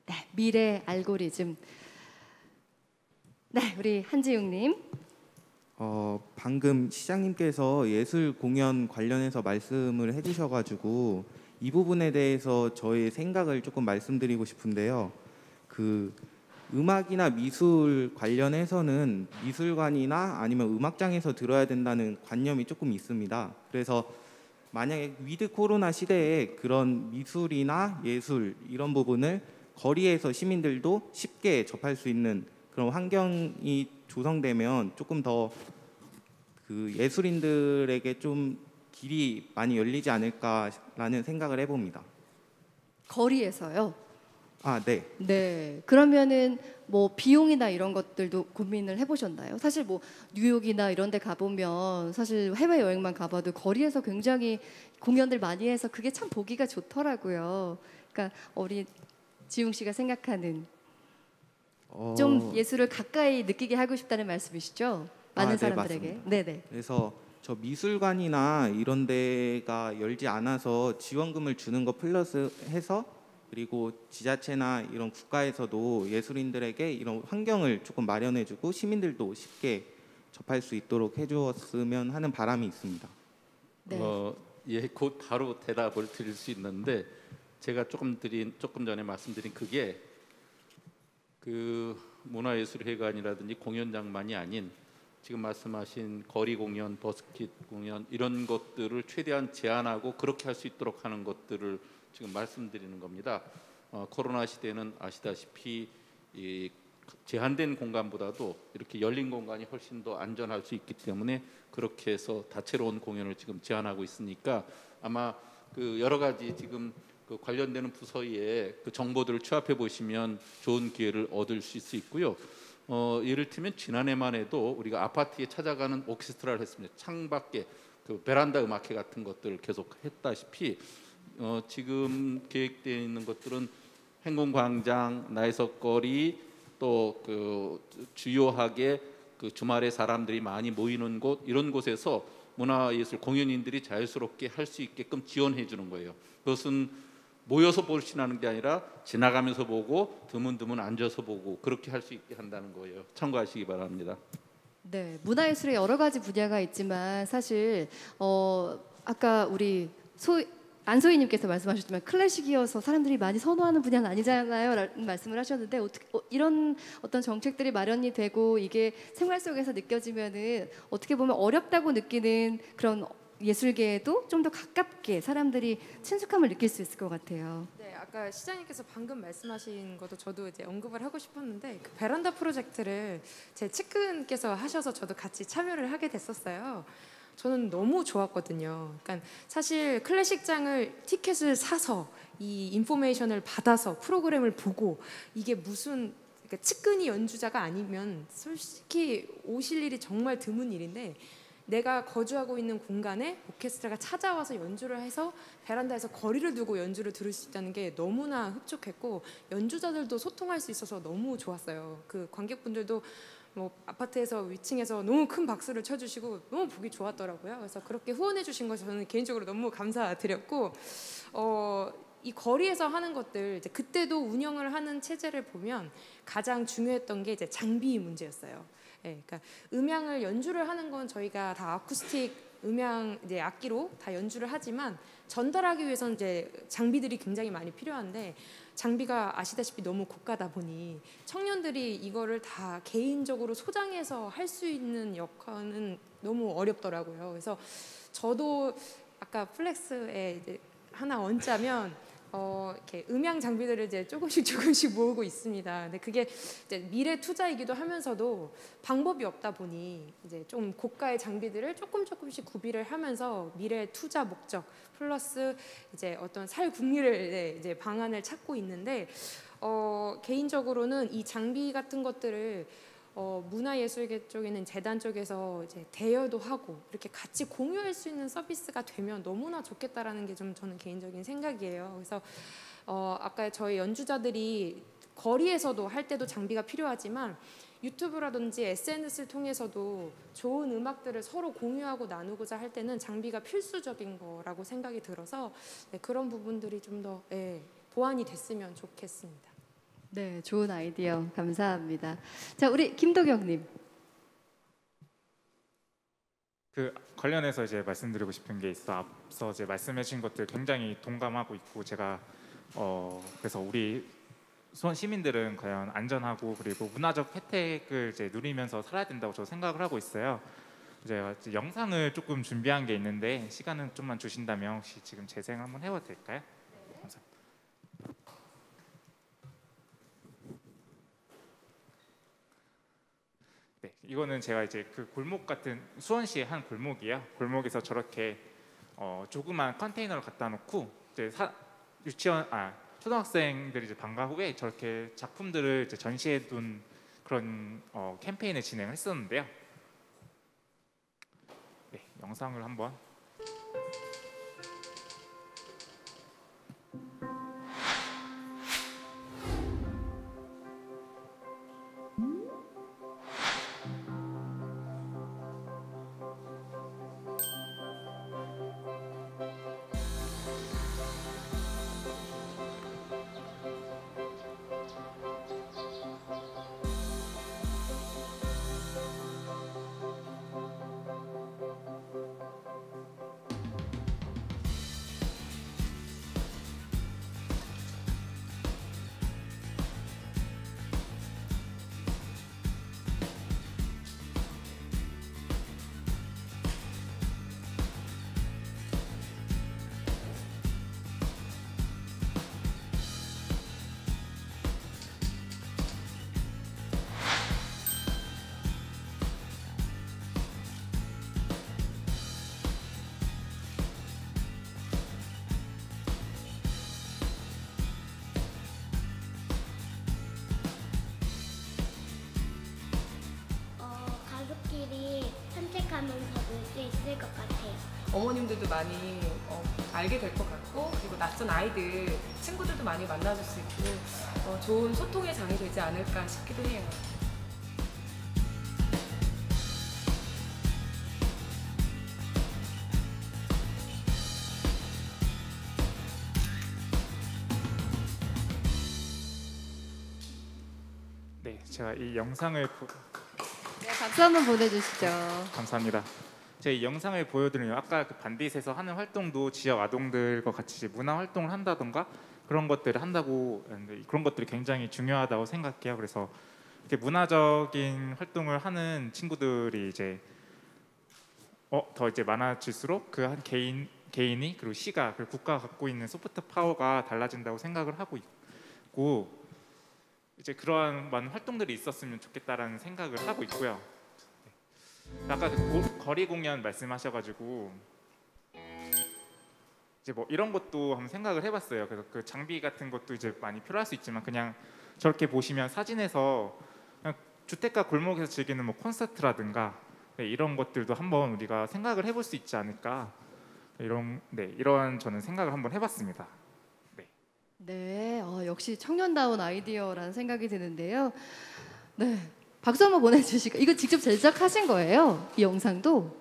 네, 미래 알고리즘. 네, 우리 한지웅님. 방금 시장님께서 예술 공연 관련해서 말씀을 해주셔가지고 이 부분에 대해서 저의 생각을 조금 말씀드리고 싶은데요. 그 음악이나 미술 관련해서는 미술관이나 아니면 음악장에서 들어야 된다는 관념이 조금 있습니다. 그래서 만약에 위드 코로나 시대에 그런 미술이나 예술 이런 부분을 거리에서 시민들도 쉽게 접할 수 있는 그런 환경이 조성되면 조금 더 그 예술인들에게 좀 길이 많이 열리지 않을까라는 생각을 해봅니다. 거리에서요? 아, 네. 네. 그러면은 뭐 비용이나 이런 것들도 고민을 해보셨나요? 사실 뭐 뉴욕이나 이런 데 가보면 사실 해외 여행만 가봐도 거리에서 굉장히 공연들 많이 해서 그게 참 보기가 좋더라고요. 그러니까 우리 지웅 씨가 생각하는 좀 예술을 가까이 느끼게 하고 싶다는 말씀이시죠? 많은 사람들에게. 맞습니다. 네네. 그래서 저 미술관이나 이런 데가 열지 않아서 지원금을 주는 거 플러스 해서 그리고 지자체나 이런 국가에서도 예술인들에게 이런 환경을 조금 마련해주고 시민들도 쉽게 접할 수 있도록 해주었으면 하는 바람이 있습니다. 네. 예, 곧 바로 대답을 드릴 수 있는데 제가 조금 전에 말씀드린 그게 그 문화예술회관이라든지 공연장만이 아닌 지금 말씀하신 거리 공연, 버스킷 공연 이런 것들을 최대한 제한하고 그렇게 할 수 있도록 하는 것들을 지금 말씀드리는 겁니다. 코로나 시대는 아시다시피 이 제한된 공간보다도 이렇게 열린 공간이 훨씬 더 안전할 수 있기 때문에 그렇게 해서 다채로운 공연을 지금 제한하고 있으니까 아마 그 여러 가지 지금 그 관련되는 부서에 그 정보들을 취합해 보시면 좋은 기회를 얻을 수 있고요. 예를 들면 지난해만 해도 우리가 아파트에 찾아가는 오케스트라를 했습니다. 창밖에 그 베란다 음악회 같은 것들을 계속 했다시피 지금 계획되어 있는 것들은 행궁광장, 나이석거리 또 그 주요하게 그 주말에 사람들이 많이 모이는 곳 이런 곳에서 문화예술 공연인들이 자유스럽게 할 수 있게끔 지원해 주는 거예요. 그것은 모여서 보시는 게 아니라 지나가면서 보고 드문드문 앉아서 보고 그렇게 할 수 있게 한다는 거예요. 참고하시기 바랍니다. 네, 문화예술의 여러 가지 분야가 있지만 사실 아까 우리 안소희님께서 말씀하셨지만 클래식이어서 사람들이 많이 선호하는 분야는 아니잖아요 라는 말씀을 하셨는데 어떻게 이런 어떤 정책들이 마련이 되고 이게 생활 속에서 느껴지면은 어떻게 보면 어렵다고 느끼는 그런 예술계에도 좀 더 가깝게 사람들이 친숙함을 느낄 수 있을 것 같아요. 네, 아까 시장님께서 방금 말씀하신 것도 저도 이제 언급을 하고 싶었는데 그 베란다 프로젝트를 제 측근께서 하셔서 저도 같이 참여를 하게 됐었어요. 저는 너무 좋았거든요. 그러니까 사실 클래식장을 티켓을 사서 이 인포메이션을 받아서 프로그램을 보고 이게 무슨 그러니까 측근이 연주자가 아니면 솔직히 오실 일이 정말 드문 일인데 내가 거주하고 있는 공간에 오케스트라가 찾아와서 연주를 해서 베란다에서 거리를 두고 연주를 들을 수 있다는 게 너무나 흡족했고 연주자들도 소통할 수 있어서 너무 좋았어요. 그 관객분들도 뭐 아파트에서 위층에서 너무 큰 박수를 쳐주시고 너무 보기 좋았더라고요. 그래서 그렇게 후원해 주신 거 저는 개인적으로 너무 감사드렸고 이 거리에서 하는 것들 이제 그때도 운영을 하는 체제를 보면 가장 중요했던 게 이제 장비 문제였어요. 예, 그러니까 음향을 연주를 하는 건 저희가 다 아쿠스틱 음향 이제 악기로 다 연주를 하지만 전달하기 위해서는 이제 장비들이 굉장히 많이 필요한데 장비가 아시다시피 너무 고가다 보니 청년들이 이거를 다 개인적으로 소장해서 할 수 있는 역할은 너무 어렵더라고요. 그래서 저도 아까 플렉스에 이제 하나 얹자면 이렇게 음향 장비들을 이제 조금씩 모으고 있습니다. 근데 그게 이제 미래 투자이기도 하면서도 방법이 없다 보니 이제 좀 고가의 장비들을 조금씩 구비를 하면서 미래 투자 목적 플러스 이제 어떤 살 궁리를 이제 방안을 찾고 있는데 개인적으로는 이 장비 같은 것들을 문화예술계 쪽에는 재단 쪽에서 이제 대여도 하고 이렇게 같이 공유할 수 있는 서비스가 되면 너무나 좋겠다라는 게 좀 저는 개인적인 생각이에요. 그래서 아까 저희 연주자들이 거리에서도 할 때도 장비가 필요하지만 유튜브라든지 SNS를 통해서도 좋은 음악들을 서로 공유하고 나누고자 할 때는 장비가 필수적인 거라고 생각이 들어서 네, 그런 부분들이 좀 더 보완이 됐으면 좋겠습니다. 네, 좋은 아이디어 감사합니다. 자, 우리 김도경님. 그 관련해서 이제 말씀드리고 싶은 게 있어. 앞서 이제 말씀해주신 것들 굉장히 동감하고 있고 제가 그래서 우리 수원 시민들은 과연 안전하고 그리고 문화적 혜택을 이제 누리면서 살아야 된다고 저 생각을 하고 있어요. 제가 이제 영상을 조금 준비한 게 있는데 시간은 좀만 주신다면 혹시 지금 재생 한번 해봐도 될까요? 감사합니다. 네, 이거는 제가 이제 그 골목 같은 수원시의 한 골목이에요. 골목에서 저렇게 조그만 컨테이너를 갖다 놓고 이제 초등학생들이 이제 방과 후에 저렇게 작품들을 이제 전시해 둔 그런 캠페인을 진행을 했었는데요. 네, 영상을 한번. 가족끼리 산책하면서 놀 수 있을 것 같아요. 어머님들도 많이 알게 될 것 같고 그리고 낯선 아이들, 친구들도 많이 만나줄 수 있고 좋은 소통의 장이 되지 않을까 싶기도 해요. 네, 제가 이 영상을 네, 박수 한번 보내주시죠. 감사합니다. 제가 이 영상을 보여드리면 아까 그 반딧에서 하는 활동도 지역 아동들과 같이 문화 활동을 한다던가 그런 것들을 한다고 하는데 그런 것들이 굉장히 중요하다고 생각해요. 그래서 이렇게 문화적인 활동을 하는 친구들이 이제 더 이제 많아질수록 그 한 개인이 그리고 시가 그리고 국가가 갖고 있는 소프트 파워가 달라진다고 생각을 하고 있고 이제 그러한 많은 활동들이 있었으면 좋겠다라는 생각을 하고 있고요. 아까 그 거리 공연 말씀하셔가지고 이제 뭐 이런 것도 한번 생각을 해봤어요. 그래서 그 장비 같은 것도 이제 많이 필요할 수 있지만 그냥 저렇게 보시면 사진에서 그냥 주택가 골목에서 즐기는 뭐 콘서트라든가 이런 것들도 한번 우리가 생각을 해볼 수 있지 않을까 이런 저는 생각을 한번 해봤습니다. 네, 역시 청년다운 아이디어라는 생각이 드는데요. 네, 박수 한번 보내주시고 이거 직접 제작하신 거예요? 이 영상도?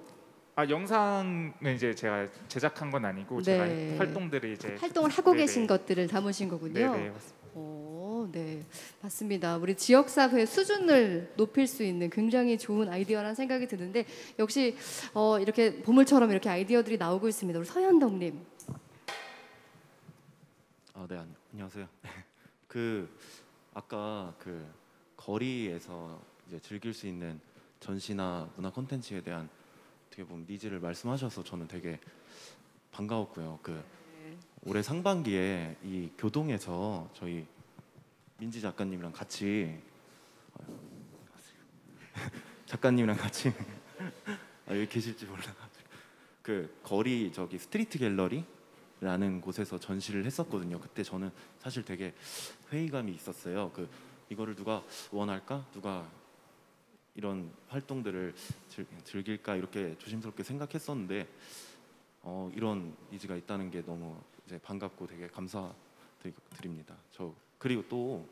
영상은 이제 제가 제작한 건 아니고 네. 제가 활동들을 이제 활동을 하고 네네. 계신 것들을 담으신 거군요. 네네, 맞습니다. 네, 맞습니다. 우리 지역사회의 수준을 높일 수 있는 굉장히 좋은 아이디어라는 생각이 드는데 역시 이렇게 보물처럼 이렇게 아이디어들이 나오고 있습니다. 우리 서현덕님. 네, 안녕하세요. 아까 거리에서 이제 즐길 수 있는 전시나 문화 콘텐츠에 대한 어떻게 보면 니즈를 말씀하셔서 저는 되게 반가웠고요. 올해 상반기에 이 교동에서 저희 민지 작가님이랑 같이 여기 계실지 몰라가지고 거리 저기 스트리트 갤러리라는 곳에서 전시를 했었거든요. 그때 저는 사실 되게 회의감이 있었어요. 이거를 누가 원할까? 누가 이런 활동들을 즐길까? 이렇게 조심스럽게 생각했었는데 이런 니즈가 있다는 게 너무 이제 반갑고 되게 감사드립니다. 그리고 또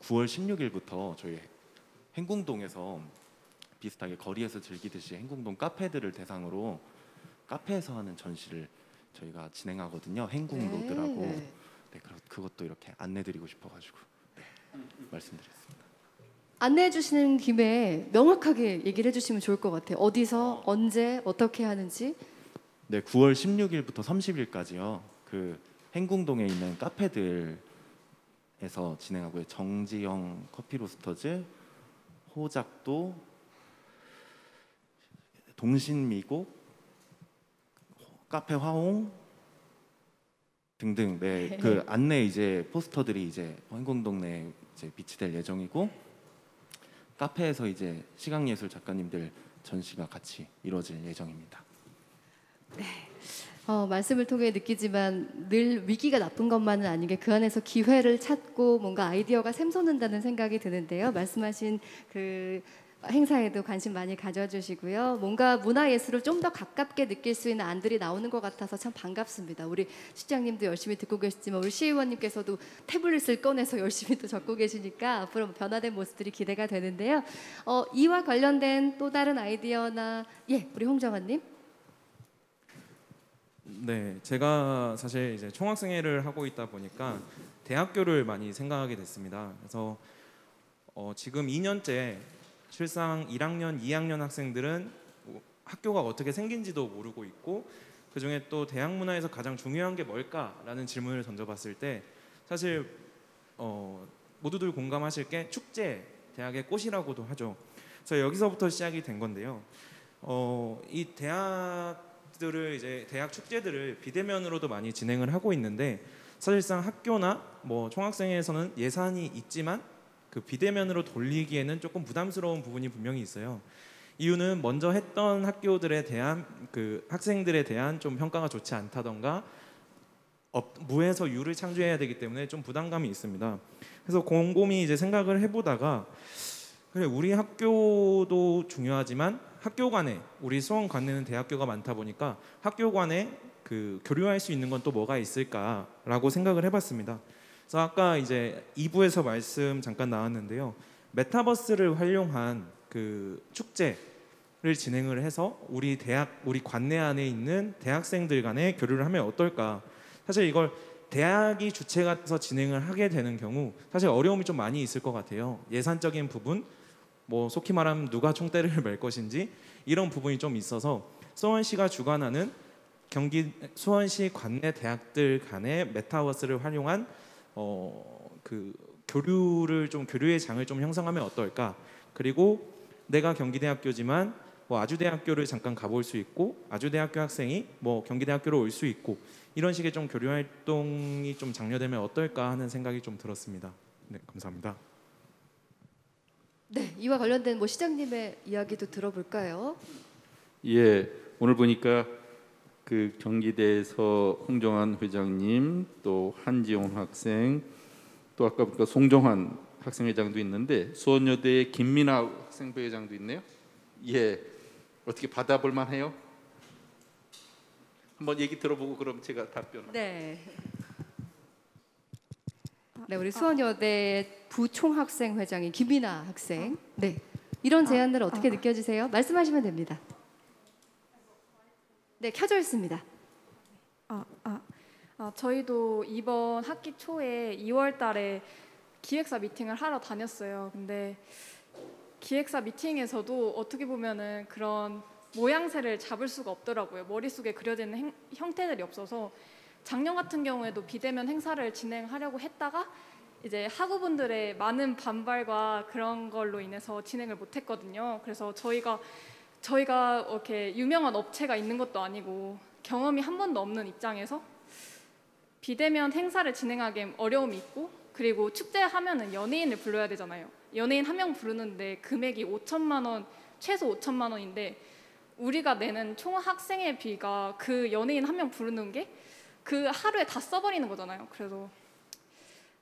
9월 16일부터 저희 행궁동에서 비슷하게 거리에서 즐기듯이 행궁동 카페들을 대상으로 카페에서 하는 전시를 저희가 진행하거든요. 행궁로드라고. 네, 그것도 이렇게 안내드리고 싶어가지고 말씀드렸습니다. 안내해 주시는 김에 명확하게 얘기를 해주시면 좋을 것 같아요. 어디서, 언제, 어떻게 하는지. 네, 9월 16일부터 30일까지요. 행궁동에 있는 카페들에서 진행하고요. 정지영 커피로스터즈, 호작도, 동신미곡, 카페 화홍 등등. 네, 안내 이제 포스터들이 이제 행궁동 내에 이제 비치될 예정이고 카페에서 이제 시각예술 작가님들 전시가 같이 이루어질 예정입니다. 네. 말씀을 통해 느끼지만 늘 위기가 나쁜 것만은 아닌 게 그 안에서 기회를 찾고 뭔가 아이디어가 샘솟는다는 생각이 드는데요. 말씀하신 행사에도 관심 많이 가져주시고요. 뭔가 문화예술을 좀 더 가깝게 느낄 수 있는 안들이 나오는 것 같아서 참 반갑습니다. 우리 시장님도 열심히 듣고 계시지만 우리 시의원님께서도 태블릿을 꺼내서 열심히 또 적고 계시니까 앞으로 변화된 모습들이 기대가 되는데요. 이와 관련된 또 다른 아이디어나 우리 홍정환님. 네, 제가 사실 이제 총학생회를 하고 있다 보니까 대학교를 많이 생각하게 됐습니다. 그래서 지금 2년째 실상 1학년, 2학년 학생들은 학교가 어떻게 생긴지도 모르고 있고 그중에 또 대학 문화에서 가장 중요한 게 뭘까라는 질문을 던져봤을 때 사실 모두들 공감하실 게 축제, 대학의 꽃이라고도 하죠. 그래서 여기서부터 시작이 된 건데요. 이 대학들을 이제 대학 축제들을 비대면으로도 많이 진행을 하고 있는데 사실상 학교나 총학생회에서는 예산이 있지만 비대면으로 돌리기에는 조금 부담스러운 부분이 분명히 있어요. 이유는 먼저 했던 학교들에 대한 학생들에 대한 좀 평가가 좋지 않다던가 무에서 유를 창조해야 되기 때문에 좀 부담감이 있습니다. 그래서 곰곰이 이제 생각을 해보다가 그래, 우리 학교도 중요하지만 학교 간에 우리 수원 관내는 대학교가 많다 보니까 학교 간에 교류할 수 있는 건 또 뭐가 있을까라고 생각을 해봤습니다. 그래서 아까 이제 2부에서 말씀 잠깐 나왔는데요. 메타버스를 활용한 축제를 진행을 해서 우리 관내 안에 있는 대학생들 간에 교류를 하면 어떨까? 사실 이걸 대학이 주체가서 진행을 하게 되는 경우 사실 어려움이 좀 많이 있을 것 같아요. 예산적인 부분, 속히 말하면 누가 총대를 맬 것인지 이런 부분이 좀 있어서 수원시가 주관하는 수원시 관내 대학들 간의 메타버스를 활용한 교류의 장을 좀 형성하면 어떨까? 그리고 내가 경기대학교지만 아주대학교를 잠깐 가볼 수 있고 아주대학교 학생이 경기대학교로 올 수 있고 이런 식의 좀 교류 활동이 좀 장려되면 어떨까 하는 생각이 좀 들었습니다. 네, 감사합니다. 네, 이와 관련된 시장님의 이야기도 들어볼까요? 예, 오늘 보니까 경기대에서 홍정환 회장님, 또 한지용 학생, 또 아까 보니까 송정환 학생회장도 있는데 수원여대의 김민아 학생부회장도 있네요. 예, 어떻게 받아볼 만해요? 한번 얘기 들어보고 그럼 제가 답변. 네. 네, 우리 수원여대 부총학생회장인 김민아 학생. 네, 이런 제안을 어떻게 느껴지세요? 말씀하시면 됩니다. 네, 켜져 있습니다. 저희도 이번 학기 초에 2월 달에 기획사 미팅을 하러 다녔어요. 근데 기획사 미팅에서도 어떻게 보면은 그런 모양새를 잡을 수가 없더라고요. 머릿속에 그려지는 형태들이 없어서 작년 같은 경우에도 비대면 행사를 진행하려고 했다가 이제 학우분들의 많은 반발과 그런 걸로 인해서 진행을 못했거든요. 그래서 저희가 이렇게 유명한 업체가 있는 것도 아니고 경험이 한 번도 없는 입장에서 비대면 행사를 진행하기엔 어려움이 있고, 그리고 축제하면은 연예인을 불러야 되잖아요. 연예인 한 명 부르는데 금액이 5천만 원, 최소 5천만 원인데 우리가 내는 총 학생의 비가 그 연예인 한 명 부르는 게 그 하루에 다 써버리는 거잖아요. 그래서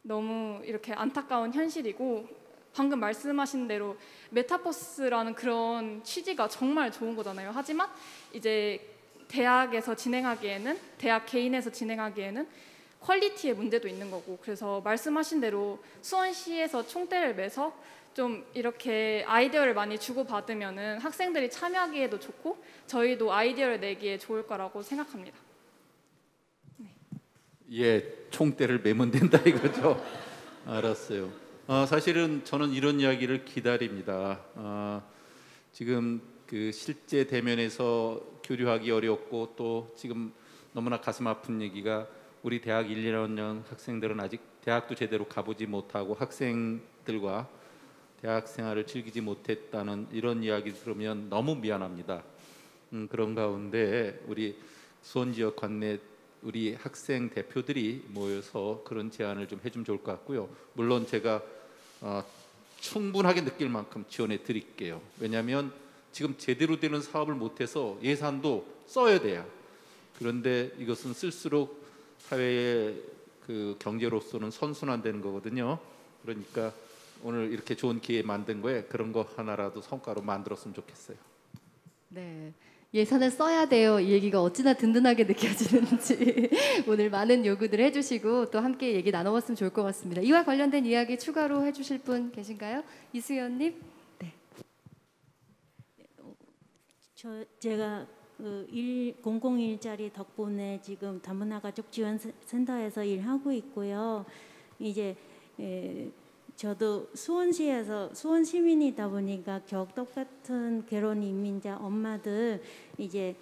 너무 이렇게 안타까운 현실이고, 방금 말씀하신 대로 메타버스라는 그런 취지가 정말 좋은 거잖아요. 하지만 이제 대학에서 진행하기에는, 대학 개인에서 진행하기에는 퀄리티의 문제도 있는 거고, 그래서 말씀하신 대로 수원시에서 총대를 매서 좀 이렇게 아이디어를 많이 주고받으면은 학생들이 참여하기에도 좋고 저희도 아이디어를 내기에 좋을 거라고 생각합니다. 예, 총대를 매면 된다 이거죠. 알았어요. 사실은 저는 이런 이야기를 기다립니다. 지금 그 실제 대면에서 교류하기 어렵고 또 지금 너무나 가슴 아픈 얘기가 우리 대학 1, 2학년 학생들은 아직 대학도 제대로 가보지 못하고 학생들과 대학 생활을 즐기지 못했다는 이런 이야기 들으면 너무 미안합니다. 그런 가운데 우리 수원 지역 관내 우리 학생 대표들이 모여서 그런 제안을 좀 해주면 좋을 것 같고요. 물론 제가 충분하게 느낄 만큼 지원해 드릴게요. 왜냐하면 지금 제대로 되는 사업을 못해서 예산도 써야 돼요. 그런데 이것은 쓸수록 사회의 그 경제로서는 선순환되는 거거든요. 그러니까 오늘 이렇게 좋은 기회 만든 거에 그런 거 하나라도 성과로 만들었으면 좋겠어요. 네. 예산을 써야 돼요. 이 얘기가 어찌나 든든하게 느껴지는지 오늘 많은 요구들 해주시고 또 함께 얘기 나눠봤으면 좋을 것 같습니다. 이와 관련된 이야기 추가로 해주실 분 계신가요? 이수연님. 네. 제가 공공 일자리 덕분에 지금 다문화 가족 지원센터에서 일하고 있고요. 이제 저도 수원시에서 수원 시민이다 보니까 똑같은 결혼 이민자 엄마들 이제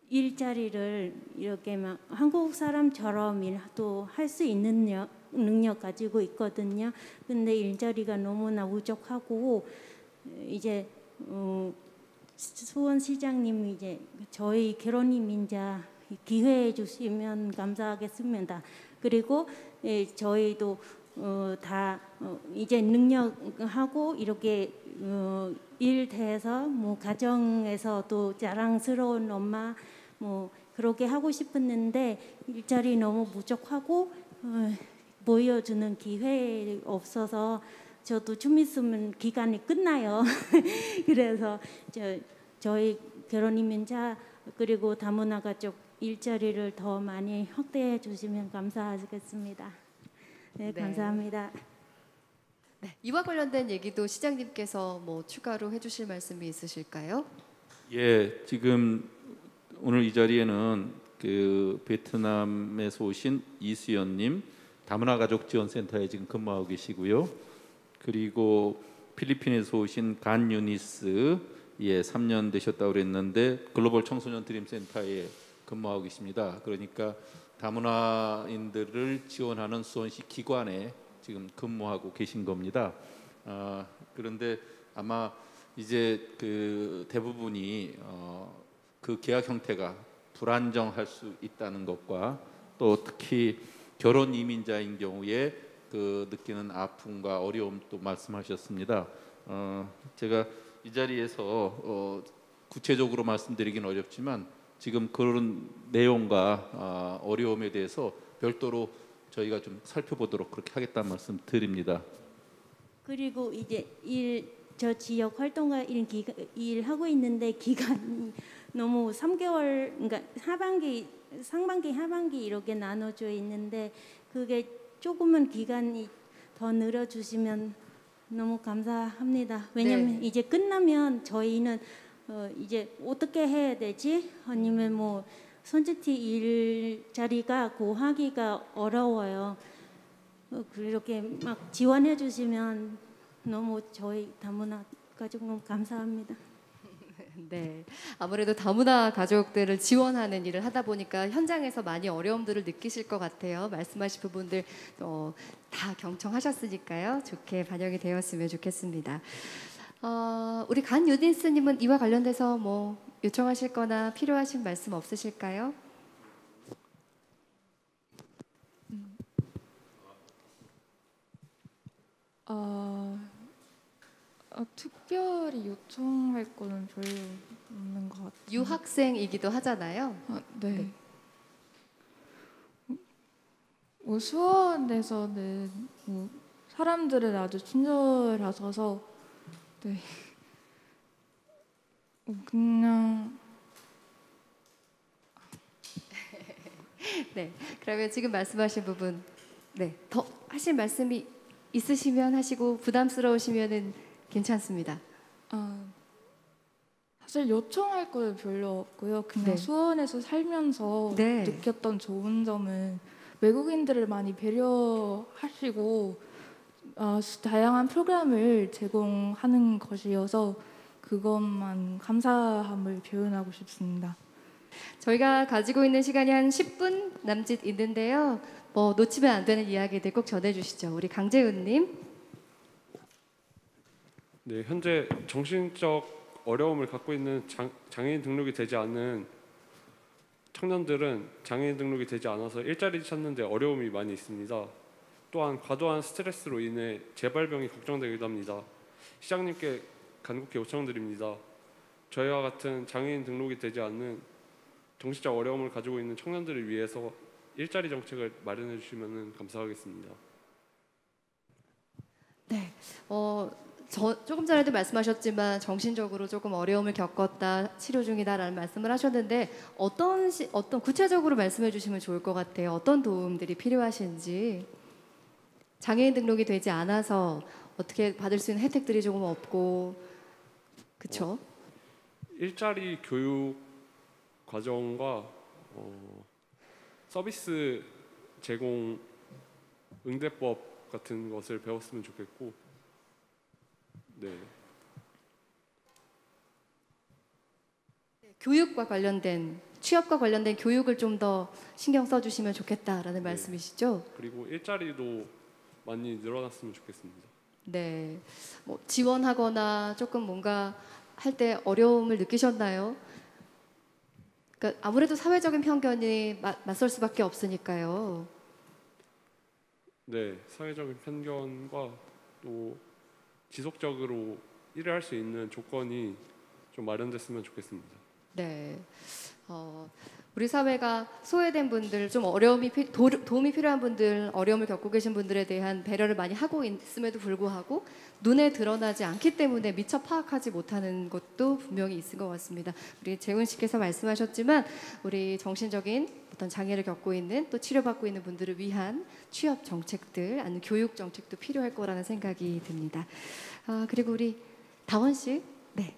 일자리를 이렇게 막 한국 사람처럼 일도 할 수 있는 능력 가지고 있거든요. 근데 일자리가 너무나 부족하고 이제 수원시장님이 이제 저희 결혼 이민자 기회해 주시면 감사하겠습니다. 그리고 저희도 이제 능력하고 이렇게 일돼서 뭐 가정에서도 자랑스러운 엄마 뭐 그렇게 하고 싶었는데 일자리 너무 부족하고 보여주는 기회 없어서 저도 좀 있으면 기간이 끝나요. 그래서 저희 결혼 이민자 그리고 다문화 가족 일자리를 더 많이 확대해 주시면 감사하겠습니다. 네, 감사합니다. 네, 이와 관련된 얘기도 시장님께서 뭐 추가로 해주실 말씀이 있으실까요? 예, 지금 오늘 이 자리에는 그 베트남에서 오신 이수연님 다문화 가족 지원센터에 지금 근무하고 계시고요. 그리고 필리핀에서 오신 간 유니스 3년 되셨다고 그랬는데 글로벌 청소년 드림센터에 근무하고 계십니다. 그러니까 다문화인들을 지원하는 수원시 기관에 지금 근무하고 계신 겁니다. 그런데 아마 이제 그 대부분이 그 계약 형태가 불안정할 수 있다는 것과 또 특히 결혼 이민자인 경우에 그 느끼는 아픔과 어려움도 말씀하셨습니다. 제가 이 자리에서 구체적으로 말씀드리긴 어렵지만 지금 그런 내용과 어려움에 대해서 별도로 저희가 좀 살펴보도록 그렇게 하겠다는 말씀 드립니다. 그리고 이제 저 지역 활동가 일하고 있는데 기간이 너무 3개월, 그러니까 상반기, 하반기 이렇게 나눠져 있는데 그게 조금은 기간이 더 늘어주시면 너무 감사합니다. 왜냐하면 이제 끝나면 저희는 이제 어떻게 해야 되지? 아니면 뭐 선택티 일자리가 구하기가 어려워요. 그렇게 막 지원해 주시면 너무 저희 다문화 가족 너무 감사합니다. 네, 아무래도 다문화 가족들을 지원하는 일을 하다 보니까 현장에서 많이 어려움들을 느끼실 것 같아요. 말씀하신 부분들 다 경청하셨으니까요. 좋게 반영이 되었으면 좋겠습니다. 우리 간유딘스님은 이와 관련돼서 뭐 요청하실 거나 필요하신 말씀 없으실까요? 특별히 요청할 거는 별로 없는 것 같아요. 유학생이기도 하잖아요. 네. 뭐 수원에서는 뭐 사람들은 아주 친절하셔서 네. 그냥 네, 그러면 지금 말씀하신 부분, 네, 더 하실 말씀이 있으시면 하시고 부담스러우시면은 괜찮습니다. 사실 요청할 거는 별로 없고요. 그냥 네. 수원에서 살면서 네. 느꼈던 좋은 점은 외국인들을 많이 배려하시고 다양한 프로그램을 제공하는 것이어서 그것만 감사함을 표현하고 싶습니다. 저희가 가지고 있는 시간이 한 10분 남짓 있는데요. 뭐 놓치면 안 되는 이야기들 꼭 전해주시죠. 우리 강재훈님. 네, 현재 정신적 어려움을 갖고 있는 장애인 등록이 되지 않은 청년들은 장애인 등록이 되지 않아서 일자리 찾는 데 어려움이 많이 있습니다. 또한 과도한 스트레스로 인해 재발병이 걱정되기도 합니다. 시장님께 간곡히 요청드립니다. 저희와 같은 장애인 등록이 되지 않는 정신적 어려움을 가지고 있는 청년들을 위해서 일자리 정책을 마련해 주시면 감사하겠습니다. 네, 조금 전에도 말씀하셨지만 정신적으로 조금 어려움을 겪었다, 치료 중이다라는 말씀을 하셨는데 어떤 구체적으로 말씀해 주시면 좋을 것 같아요. 어떤 도움들이 필요하신지. 장애인 등록이 되지 않아서 어떻게 받을 수 있는 혜택들이 조금 없고, 그렇죠? 일자리 교육 과정과 서비스 제공 응대법 같은 것을 배웠으면 좋겠고, 네. 교육과 관련된 취업과 관련된 교육을 좀 더 신경 써주시면 좋겠다라는 말씀이시죠? 그리고 일자리도 많이 늘어났으면 좋겠습니다. 네, 뭐 지원하거나 조금 뭔가 할 때 어려움을 느끼셨나요? 그러니까 아무래도 사회적인 편견이 맞설 수밖에 없으니까요. 네, 사회적인 편견과 또 지속적으로 일을 할 수 있는 조건이 좀 마련됐으면 좋겠습니다. 네, 우리 사회가 소외된 분들, 좀 도움이 필요한 분들, 어려움을 겪고 계신 분들에 대한 배려를 많이 하고 있음에도 불구하고 눈에 드러나지 않기 때문에 미처 파악하지 못하는 것도 분명히 있을 것 같습니다. 우리 재훈 씨께서 말씀하셨지만 우리 정신적인 어떤 장애를 겪고 있는 또 치료받고 있는 분들을 위한 취업 정책들, 아니면 교육 정책도 필요할 거라는 생각이 듭니다. 그리고 우리 다원 씨, 네.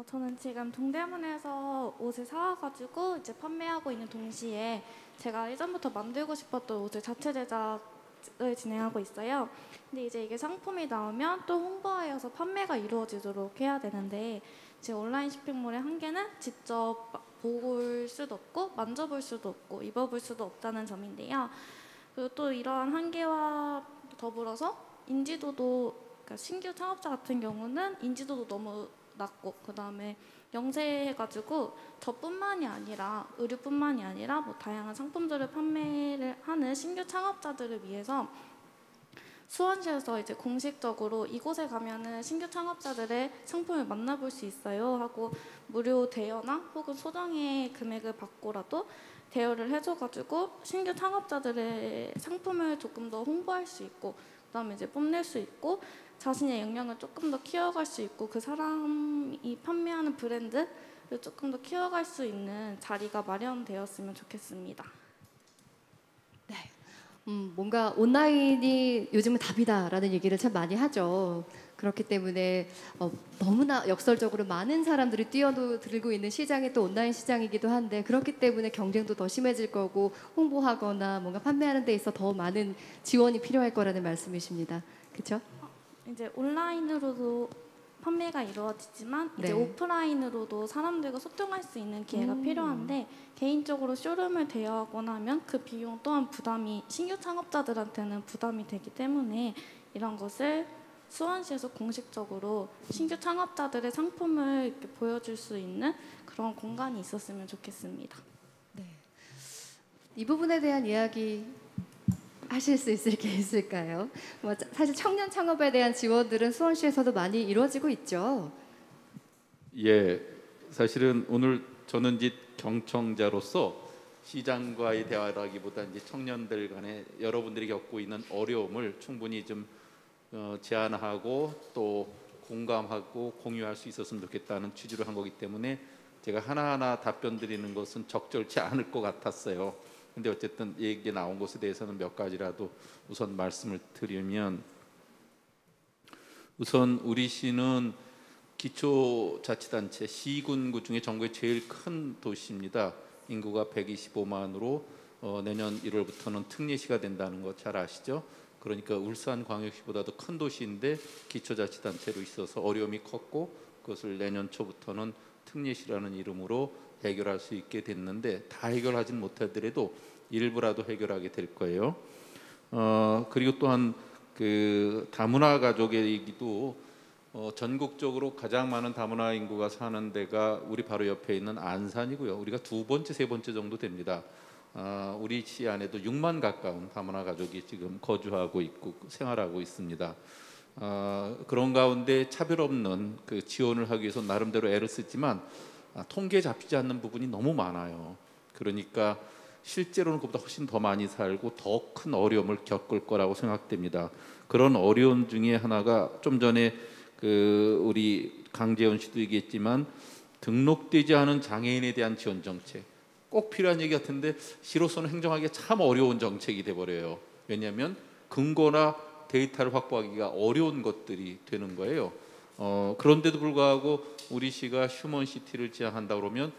저는 지금 동대문에서 옷을 사와가지고 이제 판매하고 있는 동시에 제가 예전부터 만들고 싶었던 옷을 자체 제작을 진행하고 있어요. 근데 이제 이게 상품이 나오면 또 홍보하여서 판매가 이루어지도록 해야 되는데 제 온라인 쇼핑몰의 한계는 직접 볼 수도 없고 만져볼 수도 없고 입어볼 수도 없다는 점인데요. 그리고 또 이러한 한계와 더불어서 인지도도, 그러니까 신규 창업자 같은 경우는 인지도도 너무 낮고, 그 다음에 영세해가지고 저뿐만이 아니라 의류뿐만이 아니라 뭐 다양한 상품들을 판매를 하는 신규 창업자들을 위해서 수원시에서 이제 공식적으로 이곳에 가면은 신규 창업자들의 상품을 만나볼 수 있어요 하고 무료 대여나 혹은 소정의 금액을 받고라도 대여를 해줘가지고 신규 창업자들의 상품을 조금 더 홍보할 수 있고, 그다음에 이제 뽐낼 수 있고 자신의 역량을 조금 더 키워갈 수 있고 그 사람이 판매하는 브랜드를 조금 더 키워갈 수 있는 자리가 마련되었으면 좋겠습니다. 뭔가 온라인이 요즘은 답이다라는 얘기를 참 많이 하죠. 그렇기 때문에 너무나 역설적으로 많은 사람들이 뛰어들고 있는 시장이 또 온라인 시장이기도 한데 그렇기 때문에 경쟁도 더 심해질 거고 홍보하거나 뭔가 판매하는 데 있어 더 많은 지원이 필요할 거라는 말씀이십니다. 그렇죠? 이제 온라인으로도 판매가 이루어지지만 이제 네. 오프라인으로도 사람들과 소통할 수 있는 기회가 필요한데 개인적으로 쇼룸을 대여하고 나면 그 비용 또한 부담이 신규 창업자들한테는 부담이 되기 때문에 이런 것을 수원시에서 공식적으로 신규 창업자들의 상품을 이렇게 보여줄 수 있는 그런 공간이 있었으면 좋겠습니다. 이 부분에 대한 이야기 하실 수 있을 게 있을까요? 사실 청년 창업에 대한 지원들은 수원시에서도 많이 이루어지고 있죠. 예, 사실은 오늘 저는 이제 경청자로서 시장과의 대화라기보다 이제 청년들 간에 여러분들이 겪고 있는 어려움을 충분히 좀 제안하고 또 공감하고 공유할 수 있었으면 좋겠다는 취지로 한 거기 때문에 제가 하나하나 답변 드리는 것은 적절치 않을 것 같았어요. 근데 어쨌든 얘기 나온 것에 대해서는 몇 가지라도 우선 말씀을 드리면, 우선 우리 시는 기초자치단체 시군구 중에 전국에 제일 큰 도시입니다. 인구가 125만으로 내년 1월부터는 특례시가 된다는 거 잘 아시죠? 그러니까 울산광역시보다도 큰 도시인데 기초자치단체로 있어서 어려움이 컸고 그것을 내년 초부터는 특례시라는 이름으로 해결할 수 있게 됐는데 다 해결하진 못하더라도 일부라도 해결하게 될 거예요. 그리고 또한 그 다문화 가족의 얘기도 전국적으로 가장 많은 다문화 인구가 사는 데가 우리 바로 옆에 있는 안산이고요. 우리가 두 번째, 세 번째 정도 됩니다. 우리 시 안에도 6만 가까운 다문화 가족이 지금 거주하고 있고 생활하고 있습니다. 그런 가운데 차별 없는 그 지원을 하기 위해서 나름대로 애를 쓰지만 통계에 잡히지 않는 부분이 너무 많아요. 그러니까 실제로는 그보다 훨씬 더 많이 살고 더 큰 어려움을 겪을 거라고 생각됩니다. 그런 어려움 중에 하나가 좀 전에 그 우리 강재원 씨도 얘기했지만 등록되지 않은 장애인에 대한 지원 정책, 꼭 필요한 얘기 같은데 시로서는 행정하기가 참 어려운 정책이 돼버려요. 왜냐하면 근거나 데이터를 확보하기가 어려운 것들이 되는 거예요. 그런데도 불구하고 우리 시가 휴먼시티를 지향한다 그러면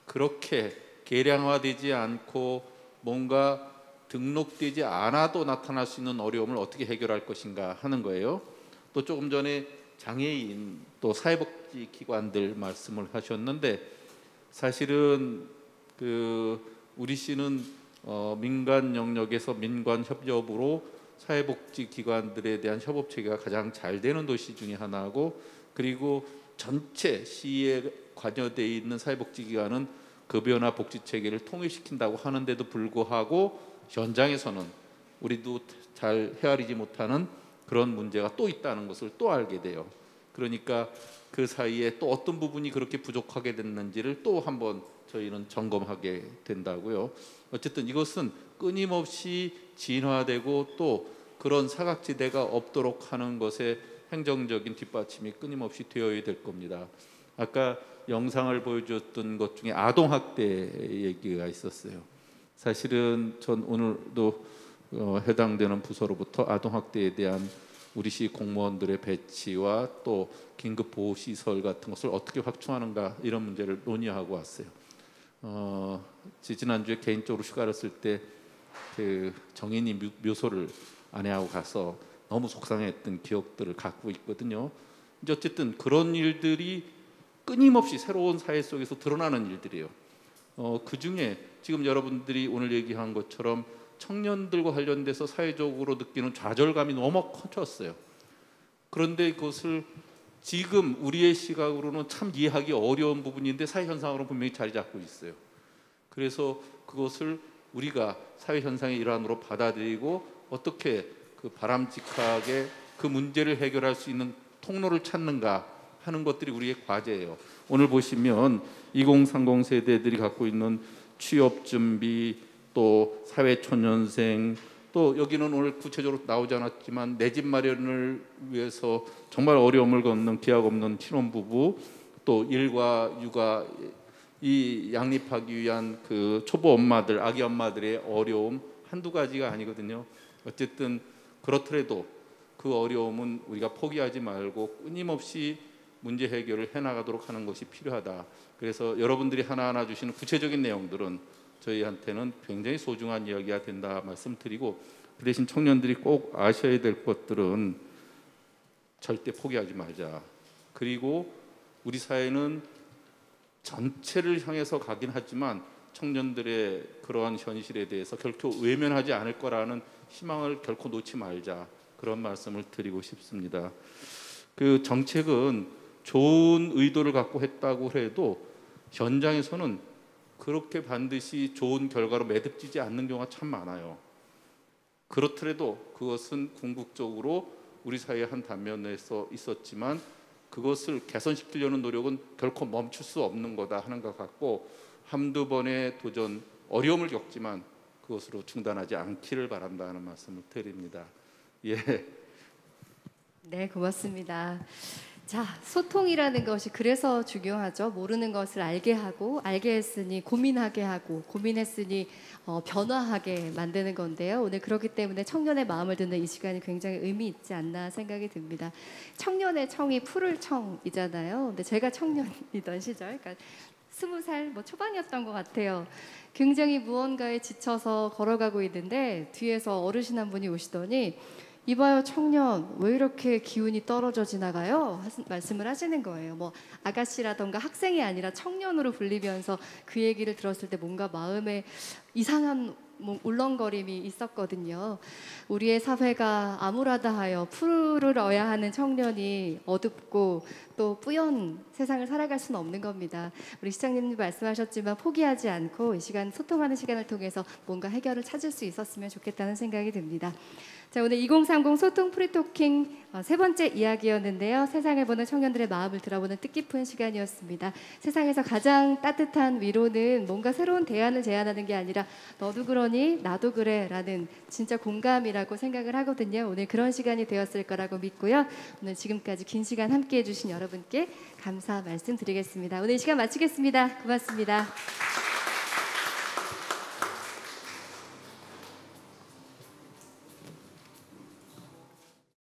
그렇게 계량화되지 않고 뭔가 등록되지 않아도 나타날 수 있는 어려움을 어떻게 해결할 것인가 하는 거예요. 또 조금 전에 장애인 또 사회복지 기관들 말씀을 하셨는데 사실은 그 우리 시는 민간 영역에서 민관 협업으로 사회복지 기관들에 대한 협업 체계가 가장 잘 되는 도시 중에 하나고, 그리고 전체 시에 관여되어 있는 사회복지 기관은 급여나 복지 체계를 통일시킨다고 하는데도 불구하고 현장에서는 우리도 잘 헤아리지 못하는 그런 문제가 또 있다는 것을 또 알게 돼요. 그러니까 그 사이에 또 어떤 부분이 그렇게 부족하게 됐는지를 또 한번 저희는 점검하게 된다고요. 어쨌든 이것은 끊임없이 진화되고 또 그런 사각지대가 없도록 하는 것에 행정적인 뒷받침이 끊임없이 되어야 될 겁니다. 아까 영상을 보여줬던 것 중에 아동학대 얘기가 있었어요. 사실은 전 오늘도 해당되는 부서로부터 아동학대에 대한 우리 시 공무원들의 배치와 또 긴급보호시설 같은 것을 어떻게 확충하는가 이런 문제를 논의하고 왔어요. 지난주에 개인적으로 휴가를 쓸 때 그 정인이 묘소를 아내하고 가서 너무 속상했던 기억들을 갖고 있거든요. 이제 어쨌든 그런 일들이 끊임없이 새로운 사회 속에서 드러나는 일들이에요. 그 중에 지금 여러분들이 오늘 얘기한 것처럼 청년들과 관련돼서 사회적으로 느끼는 좌절감이 너무 커졌어요. 그런데 그것을 지금 우리의 시각으로는 참 이해하기 어려운 부분인데 사회 현상으로 분명히 자리 잡고 있어요. 그래서 그것을 우리가 사회 현상의 일환으로 받아들이고 어떻게 그 바람직하게 그 문제를 해결할 수 있는 통로를 찾는가 하는 것들이 우리의 과제예요. 오늘 보시면 2030 세대들이 갖고 있는 취업 준비, 또 사회초년생, 또 여기는 오늘 구체적으로 나오지 않았지만 내 집 마련을 위해서 정말 어려움을 겪는 기약 없는 신혼부부, 또 일과 육아 이 양립하기 위한 그 초보 엄마들, 아기 엄마들의 어려움 한두 가지가 아니거든요. 어쨌든 그렇더라도 그 어려움은 우리가 포기하지 말고 끊임없이 문제 해결을 해나가도록 하는 것이 필요하다. 그래서 여러분들이 하나하나 주시는 구체적인 내용들은 저희한테는 굉장히 소중한 이야기가 된다 말씀드리고, 그 대신 청년들이 꼭 아셔야 될 것들은 절대 포기하지 말자. 그리고 우리 사회는 전체를 향해서 가긴 하지만 청년들의 그러한 현실에 대해서 결코 외면하지 않을 거라는 희망을 결코 놓지 말자. 그런 말씀을 드리고 싶습니다. 그 정책은 좋은 의도를 갖고 했다고 해도 현장에서는 그렇게 반드시 좋은 결과로 매듭지지 않는 경우가 참 많아요. 그렇더라도 그것은 궁극적으로 우리 사회의 한 단면에서 있었지만 그것을 개선시키려는 노력은 결코 멈출 수 없는 거다 하는 것 같고, 한두 번의 도전, 어려움을 겪지만 그것으로 중단하지 않기를 바란다는 말씀을 드립니다. 예. 네, 고맙습니다. 자, 소통이라는 것이 그래서 중요하죠. 모르는 것을 알게 하고, 알게 했으니 고민하게 하고, 고민했으니 변화하게 만드는 건데요. 오늘 그렇기 때문에 청년의 마음을 듣는 이 시간이 굉장히 의미 있지 않나 생각이 듭니다. 청년의 청이 푸를 청이잖아요. 근데 제가 청년이던 시절, 그러니까 20살 뭐 초반이었던 것 같아요. 굉장히 무언가에 지쳐서 걸어가고 있는데 뒤에서 어르신 한 분이 오시더니 이봐요 청년, 왜 이렇게 기운이 떨어져 지나가요? 말씀을 하시는 거예요. 뭐 아가씨라던가 학생이 아니라 청년으로 불리면서 그 얘기를 들었을 때 뭔가 마음에 이상한 울렁거림이 있었거든요. 우리의 사회가 암울하다 하여 푸를 얻어야 하는 청년이 어둡고 또 뿌연 세상을 살아갈 수는 없는 겁니다. 우리 시장님도 말씀하셨지만 포기하지 않고 이 시간 소통하는 시간을 통해서 뭔가 해결을 찾을 수 있었으면 좋겠다는 생각이 듭니다. 자, 오늘 2030 소통 프리토킹 세 번째 이야기였는데요. 세상을 보는 청년들의 마음을 들어보는 뜻깊은 시간이었습니다. 세상에서 가장 따뜻한 위로는 뭔가 새로운 대안을 제안하는 게 아니라 너도 그러니 나도 그래 라는 진짜 공감이라고 생각을 하거든요. 오늘 그런 시간이 되었을 거라고 믿고요. 오늘 지금까지 긴 시간 함께해 주신 여러분께 감사 말씀드리겠습니다. 오늘 이 시간 마치겠습니다. 고맙습니다.